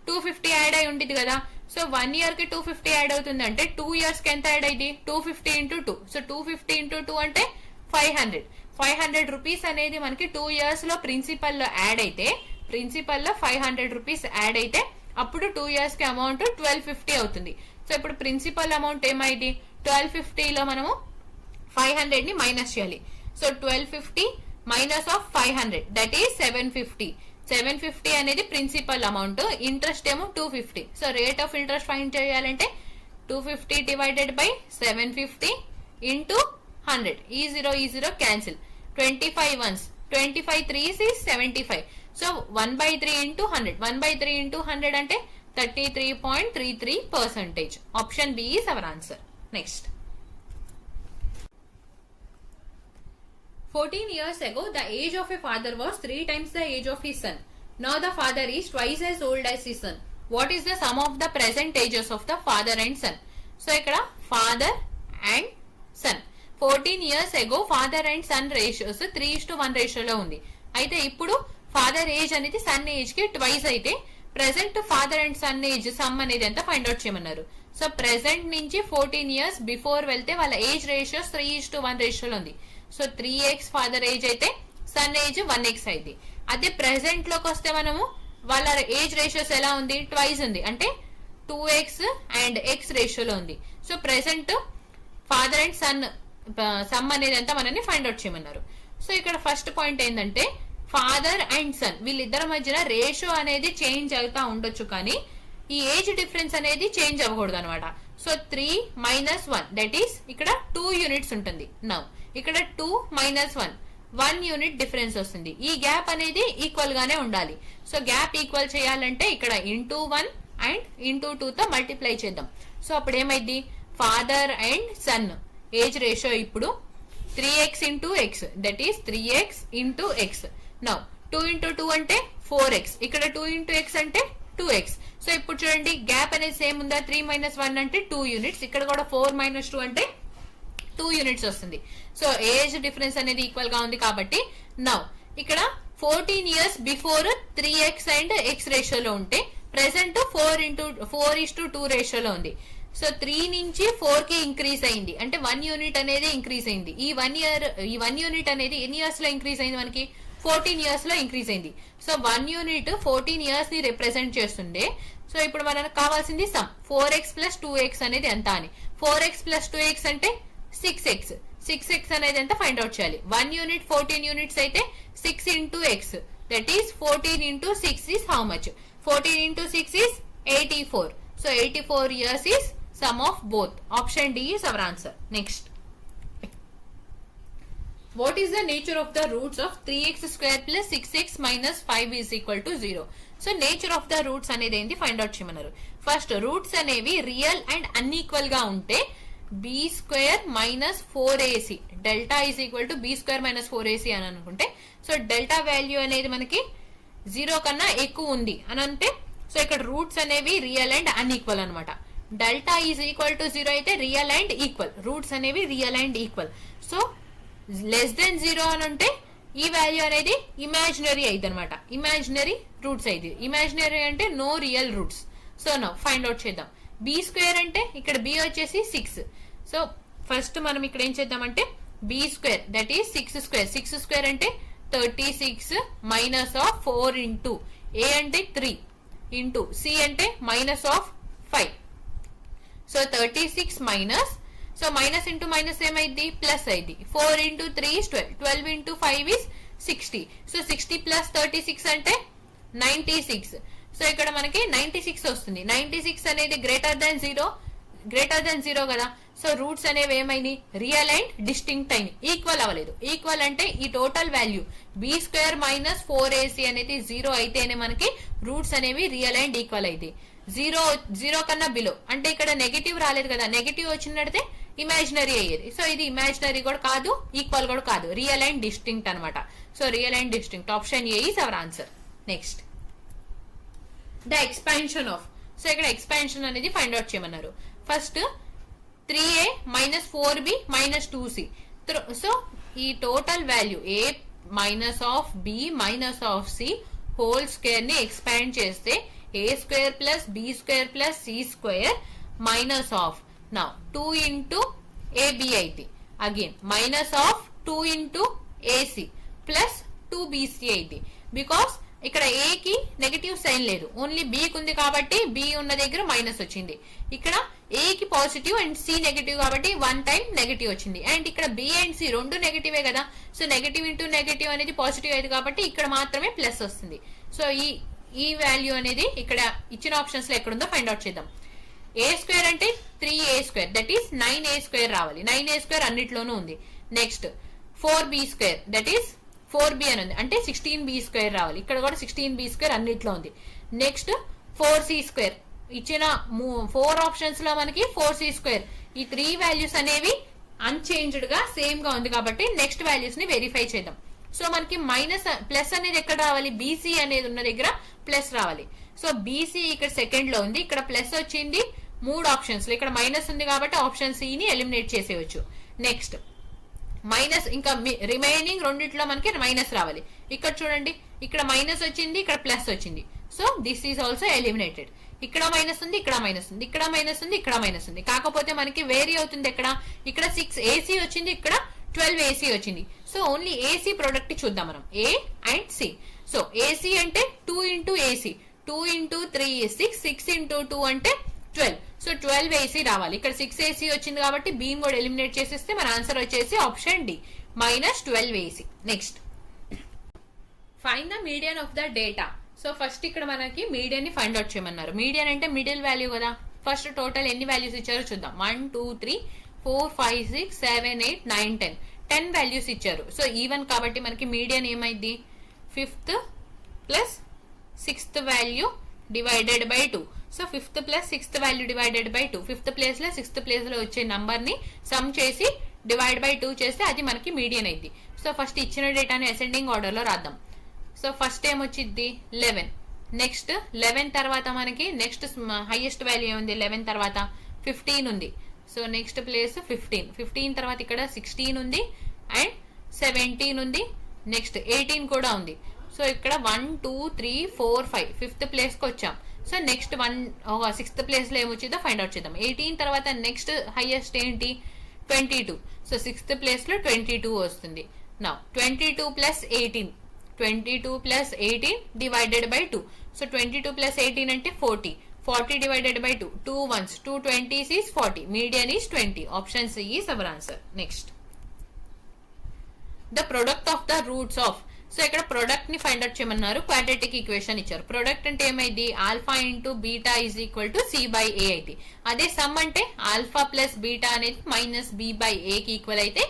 S1: 250 యాడ్ అయి ఉంటుంది కదా. సో 1 year కి 250 యాడ్ అవుతుంది అంటే 2 years కి ఎంత యాడ్ అయింది? 250 ఇంటూ 2. సో 250 ఇంటూ 2 అంటే 500 రూపీస్ అనేది మనకి 2 years లో ప్రిన్సిపల్ లో యాడ్ అయితే, ప్రిన్సిపల్ లో 500 రూపీస్ యాడ్ అయితే అప్పుడు 2 years కి అమౌంట్ 1250 అవుతుంది. సో ఇప్పుడు ప్రిన్సిపల్ అమౌంట్ ఏమైంది? 1250 లో మనము 500 ని మైనస్ చేయాలి. So 1250 minus of 500 that is 750. 750 అనేది ప్రిన్సిపల్ అమౌంట్, ఇంట్రెస్ట్ ఏమో 250. So rate of interest find చేయాలంటే 250 డివైడెడ్ బై 750 ఇంటూ 100. ఈ 0 cancel. 25 ones, 25 3s is 75. So 1/3 into 100, 1/3 into 100 అంటే 33.33%. Option B is our answer. Next, 14 years ago, the age of a father was 3 times the age of his son. Now the father is twice as old as his son. What is the sum of the present ages of the father and son? So ఇక్కడ father and son. 14 years ago father and son ratios 3:1 రేషియోలో ఉంది. అయితే ఇప్పుడు ఫాదర్ ఏజ్ అనేది సన్ ఏజ్ కి ట్వైస్ అయితే present father and sun age some అనేది ఎంత ఫైండ్ అవుట్ చేయమన్నారు. సో ప్రెసెంట్ నుంచి 14 years బిఫోర్ వెళ్తే వాళ్ళ ఏజ్ రేషియోస్ 3:1 రేషియోలో ఉంది. సో 3x ఫాదర్ ఏజ్ అయితే సన్ ఏజ్ 1x అయింది. అదే ప్రెసెంట్ లోకి వస్తే మనము వాళ్ళ ఏజ్ రేషియోస్ ఎలా ఉంది? ట్వైస్ ఉంది, అంటే 2x అండ్ x రేషియోలో ఉంది. So present father and son sum అనేది ఎంత మనని ఫైండ్ అవుట్ చేయమన్నారు. సో ఇక్కడ ఫస్ట్ పాయింట్ ఏంటంటే ఫాదర్ అండ్ సన్ వీళ్ళిద్దరి మధ్యన రేషియో అనేది చేంజ్ అవుతా ఉండొచ్చు, కానీ ఈ ఏజ్ డిఫరెన్స్ అనేది చేంజ్ అవ్వకూడదు అనమాట. సో 3 - 1 దట్ ఈస్ ఇక్కడ 2 units ఉంటుంది. నౌ ఇక్కడ 2 - 1 యూనిట్ డిఫరెన్స్ వస్తుంది. ఈ గ్యాప్ అనేది ఈక్వల్ గానే ఉండాలి. సో గ్యాప్ ఈక్వల్ చేయాలంటే ఇక్కడ ఇంటూ 1 అండ్ ఇంటూ 2 తో మల్టిప్లై చేద్దాం. సో అప్పుడు ఏమైంది? Father and sun age ratio ఇప్పుడు 3x into x that is 3x into x. Now 2 into 2 అంటే 4x, ఇక్కడ 2 ఇంటూ x అంటే 2x. సో ఇప్పుడు చూడండి గ్యాప్ అనేది సేమ్ ఉందా? 3 - 1 అంటే 2 units, ఇక్కడ కూడా 4 - 2 అంటే 2 units వస్తుంది. సో ఏజ్ డిఫరెన్స్ అనేది ఈక్వల్ గా ఉంది కాబట్టి నౌ ఇక్కడ 14 years before 3x and x రేషియోలో ఉంటే ప్రెసెంట్ 4:2 రేషియోలో ఉంది. సో 3 నుంచి 4 కి ఇంక్రీజ్ అయింది, అంటే 1 యూనిట్ అనేది ఇంక్రీజ్ అయింది. ఈ 1 యూనిట్ అనేది ఎన్ని ఇయర్స్ లో ఇంక్రీజ్ అయింది? మనకి 14 years లో ఇంక్రీజ్ అయింది. సో 1 యూనిట్ 14 years ని రిప్రజెంట్ చేస్తుండే. సో ఇప్పుడు మనకు కావాల్సింది సమ్ 4x + 2x అనేది ఎంత అని. 4x + 2x అంటే 6x. 6x అనేది ఎంత ఫైండ్ అవుట్ చేయాలి. 1 యూనిట్ 14 units అయితే 6 into x that is 14 into 6 is how much? 14 into 6 is 84. So 84 years is sum of both. Option D is our answer. Next, what is the nature of the roots of 3x square plus 6x minus 5 is equal to 0? So nature of the roots అనేది ఏంటి ఫైండ్ అవుట్ చేయమన్నారు. ఫస్ట్ రూట్స్ అనేవి రియల్ అండ్ అన్ఈక్వల్ గా ఉంటే b² - 4ac delta is equal to b² - 4ac అని అనుకుంటే, సో డెల్టా వాల్యూ అనేది మనకి 0 కన్నా ఎక్కువ ఉంది అని అంటే, సో ఇక్కడ రూట్స్ అనేవి రియల్ అండ్ అన్ఈక్వల్ అనమాట. డెల్టా ఈజ్ ఈక్వల్ టు 0 అయితే రియల్ అండ్ ఈక్వల్, రూట్స్ అనేవి real and equal. So less than 0 అని అంటే ఈ వాల్యూ అనేది ఇమాజినరీ అయింది అనమాట. ఇమాజినరీ రూట్స్ అయింది. ఇమాజినరీ అంటే no real roots. So no find out చేద్దాం. b² అంటే ఇక్కడ b వచ్చేసి 6. సో ఫస్ట్ మనం ఇక్కడ ఏం చేద్దామంటే b² దట్ ఈస్ 6². 6² అంటే 36 మైనస్ ఆఫ్ 4 ఇంటూ a అంటే 3 ఇంటూ c అంటే minus of 5. So 36 minus, so minus into minus ఏమైంది? ప్లస్ అయింది. 4 into 3 is 12. 12 into 5 is 60. So 60 plus 36 అంటే 96. సో ఇక్కడ మనకి 96 వస్తుంది. 96 అనేది గ్రేటర్ దాన్ జీరో కదా. సో రూట్స్ అనేవి ఏమైనాయి, రియల్ అండ్ డిస్టింక్ట్ అయినాయి, ఈక్వల్ అవ్వలేదు. ఈక్వల్ అంటే ఈ total value b² minus 4ac అనేది 0 అయితేనే మనకి రూట్స్ అనేవి రియల్ అండ్ ఈక్వల్ అయితే. జీరో కన్నా బిలో అంటే ఇక్కడ నెగటివ్ రాలేదు కదా, నెగటివ్ వచ్చినట్టే ఇమాజినరీ అయ్యేది. సో ఇది ఇమాజినరీ కూడా కాదు, ఈక్వల్ కూడా కాదు, రియల్ అండ్ డిస్టింక్ట్ అనమాట. So real and distinct, option A is our answer. Next the expansion of. So ఇక్కడ ఎక్స్పాన్షన్ అనేది ఫైండ్ అవుట్ చేయమన్నారు. First 3a minus 4b minus 2c. So ఈ total value a minus of b minus of c whole square ని ఎక్స్పాండ్ చేస్తే a² plus b² plus c² minus of now 2 into ab అయితే again minus of 2 into ac plus 2bc అయితే. బికాస్ ఇక్కడ ఏ కి నెగటివ్ సైన్ లేదు, ఓన్లీ బి కి ఉంది కాబట్టి బి ఉన్న దగ్గర మైనస్ వచ్చింది. ఇక్కడ ఏ కి పాజిటివ్ అండ్ సి నెగటివ్ కాబట్టి 1 టైం నెగటివ్ వచ్చింది. అండ్ ఇక్కడ బి అండ్ సి రెండు నెగటివే కదా. సో నెగటివ్ ఇంటూ నెగటివ్ అనేది పాజిటివ్ అయింది కాబట్టి ఇక్కడ మాత్రమే ప్లస్ వస్తుంది. సో ఈ వాల్యూ అనేది ఇక్కడ ఇచ్చిన ఆప్షన్స్ లో ఎక్కడుందో ఫైండ్ అవుట్ చేద్దాం. a² అంటే 3a² దట్ ఈస్ 9a² రావాలి. 9a² అన్నిట్లోనూ ఉంది. Next 4b² that is 4b అని ఉంది అంటే 16b² రావాలి. ఇక్కడ కూడా 16b² అన్నిట్లో ఉంది. నెక్స్ట్ 4c² ఇచ్చిన 4 ఆప్షన్స్ లో మనకి 4c². ఈ 3 వాల్యూస్ అనేవి అన్చేంజ్డ్ గా సేమ్ గా ఉంది కాబట్టి నెక్స్ట్ వాల్యూస్ ని వెరిఫై చేద్దాం. సో మనకి ప్లస్ అనేది ఎక్కడ రావాలి, బీసీ అనేది ఉన్న దగ్గర ప్లస్ రావాలి. సో బీసీ ఇక్కడ సెకండ్ లో ఉంది, ఇక్కడ ప్లస్ వచ్చింది 3 ఆప్షన్స్ లో, ఇక్కడ మైనస్ ఉంది కాబట్టి ఆప్షన్ సి ని ఎలిమినేట్ చేసేయచ్చు. నెక్స్ట్ మైనస్ ఇంకా రిమైనింగ్ రెండిట్లో మనకి మైనస్ రావాలి. ఇక్కడ చూడండి, ఇక్కడ మైనస్ వచ్చింది, ఇక్కడ ప్లస్ వచ్చింది. So this is also eliminated. ఇక్కడ మైనస్ ఉంది, ఇక్కడ మైనస్ ఉంది, ఇక్కడ మైనస్ ఉంది, ఇక్కడ మైనస్ ఉంది. కాకపోతే మనకి వేరీ అవుతుంది. ఇక్కడ 6ac వచ్చింది, ఇక్కడ 12ac వచ్చింది. సో ఓన్లీ ఏసీ ప్రొడక్ట్ చూద్దాం మనం, A and C. So AC అంటే 2 ఇంటూ ఏసీ, 2 ఇంటూ 3 6, 6 ఇంటూ 2 అంటే 12. సో 12ac రావాలి. ఇక్కడ 6ac వచ్చింది కాబట్టి బీని కూడా ఎలిమినేట్ చేసేస్తే మన ఆన్సర్ వచ్చేసి option D minus 12ac. Next find the median of the data. So first ఇక్కడ మనకి మీడియన్ ని ఫైండ్ అవుట్ చేయమన్నారు. మీడియన్ అంటే మిడిల్ వాల్యూ కదా. ఫస్ట్ టోటల్ ఎన్ని వాల్యూస్ ఇచ్చారో చూద్దాం. 1 2 3 4 5 6 7 8 9 10 10 వాల్యూస్ ఇచ్చారు. సో ఈవెన్ కాబట్టి మనకి మీడియన్ ఏమైంది, 5th plus 6th value divided by 2. So 5th plus 6th value divided by 2, 5th place లో 6th ప్లేస్ లో వచ్చే నంబర్ ని సమ్ చేసి డివైడ్ బై 2 చేస్తే అది మనకి మీడియన్ అయింది. సో ఫస్ట్ ఇచ్చిన డేటాని అసెండింగ్ ఆర్డర్ లో రాద్దాం. సో ఫస్ట్ ఏమొచ్చింది 11. నెక్స్ట్ 11 తర్వాత మనకి నెక్స్ట్ హైయెస్ట్ వాల్యూ ఏముంది, 11 తర్వాత 15 ఉంది. సో నెక్స్ట్ ప్లేస్ 15 తర్వాత ఇక్కడ 16 ఉంది అండ్ 17 ఉంది. నెక్స్ట్ 18 కూడా ఉంది. సో ఇక్కడ 1 2 3 4 5 5th ప్లేస్ కి వచ్చాం. సో నెక్స్ట్ 6th ప్లేస్ లో ఏమొచ్చిందో ఫైండ్ అవుట్ చేద్దాం. 18 తర్వాత నెక్స్ట్ హైయెస్ట్ ఏంటి 22. సో 6th ప్లేస్ లో 22 వస్తుంది. Now 22 plus 18, 22 plus 18 divided by 2. So 22 plus 18 అంటే 40, 40 divided by 2, 2 ones, 2 20s is 40. Median is 20. Option C is our answer. Next, the product of the roots of. So ఇక్కడ ప్రొడక్ట్ ని ఫైండ్ అవుట్ చేయమన్నారు. క్వాడ్రాటిక్ ఈక్వేషన్ ఇచ్చారు. ప్రొడక్ట్ అంటే ఏమైంది, alpha into beta is equal to C by A అయితే. అదే సమ్ అంటే ఆల్ఫా ప్లస్ బీటా అనేది మైనస్ బి బై ఏ కి ఈక్వల్ అయితే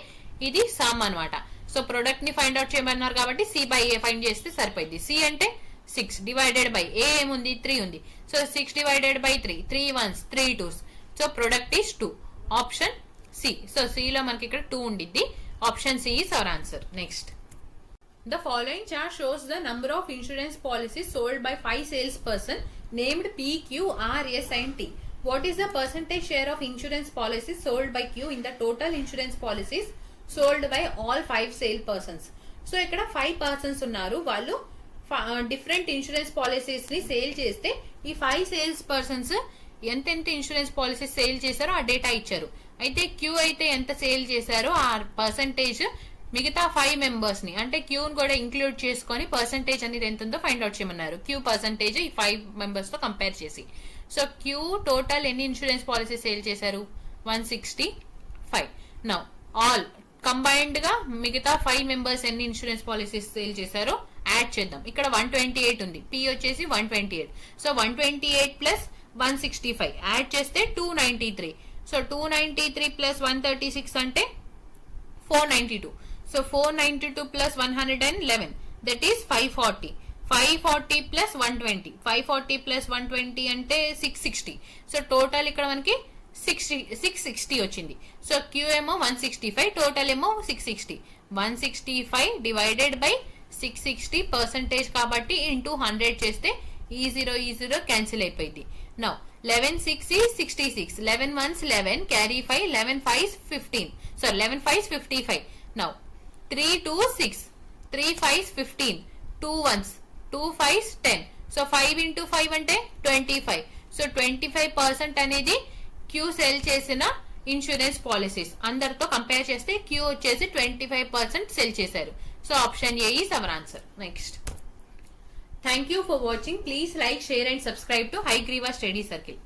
S1: ఇది సమ్ అనమాట. సో ప్రొడక్ట్ ని ఫైండ్ అవుట్ చేయమన్నారు కాబట్టి సి బై ఏ ఫైండ్ చేస్తే సరిపోయింది. సి అంటే 6 డివైడెడ్ బై ఏ ఏముంది 3 ఉంది. So 6 divided by 3, 3 ones 3 2s. So product is 2. Option C. So C లో మనకి ఇక్కడ 2 ఉండిద్ది. Option C is our answer. Next, the following chart shows the number of insurance policies sold by 5 salesperson named P, Q, R, S and T. What is the percentage share of insurance policies sold by Q in the total insurance policies sold by all 5 salespersons? So ఇక్కడ 5 పర్సన్స్ ఉన్నారు. వాళ్ళు డిఫరెంట్ ఇన్సూరెన్స్ పాలసీస్ ని సేల్ చేస్తే ఈ 5 సేల్స్ పర్సన్స్ ఎంతెంత ఇన్సూరెన్స్ పాలసీస్ సేల్ చేశారో ఆ డేటా ఇచ్చారు. అయితే క్యూ అయితే ఎంత సేల్ చేశారో ఆ పర్సంటేజ్ మిగతా 5 మెంబర్స్ ని అంటే క్యూని కూడా ఇంక్లూడ్ చేసుకొని పర్సంటేజ్ అనేది ఎంత ఉందో ఫైండ్ అవుట్ చేయమన్నారు. క్యూ పర్సంటేజ్ ఈ 5 మెంబర్స్ తో కంపేర్ చేసి. సో క్యూ టోటల్ ఎన్ని ఇన్సూరెన్స్ పాలసీ సేల్ చేశారు 165. నౌ ఆల్ కంబైన్డ్ గా మిగతా 5 మెంబర్స్ ఎన్ని ఇన్సూరెన్స్ పాలసీస్ సేల్ చేశారో యాడ్ చేద్దాం. ఇక్కడ 128 ఉంది, పి వచ్చేసి 128. సో 128 ప్లస్ 165 యాడ్ చేస్తే 293. సో 293 ప్లస్ 136 అంటే 492. So 492 plus 111 that is 540. 540 plus 120, 540 plus 120 అంటే 660. సో టోటల్ ఇక్కడ మనకి 660 వచ్చింది. సో క్యూ ఏమో 165, టోటల్ ఏమో 660. 165 డివైడెడ్ బై 660 పర్సెంటేజ్ కాబట్టి ఇంటూ 100 చేస్తే ఈ జీరో క్యాన్సిల్ అయిపోయింది. Now 11 6 is 66, 11 1s 11, carry 5, 11 5s 15. So 11 5s 55. Now 3 2 6, 3 5s 15, 2 1s 2 5s 10. So 5 into 5 అంటే 25. సో 25% అనేది క్యూ సెల్ చేసిన ఇన్సూరెన్స్ పాలసీస్ అందరితో కంపేర్ చేస్తే క్యూ వచ్చేసి 25% సెల్ చేశారు. So option A is our answer. Next. Thank you for watching. Please like, share and subscribe to High Griva Study Circle.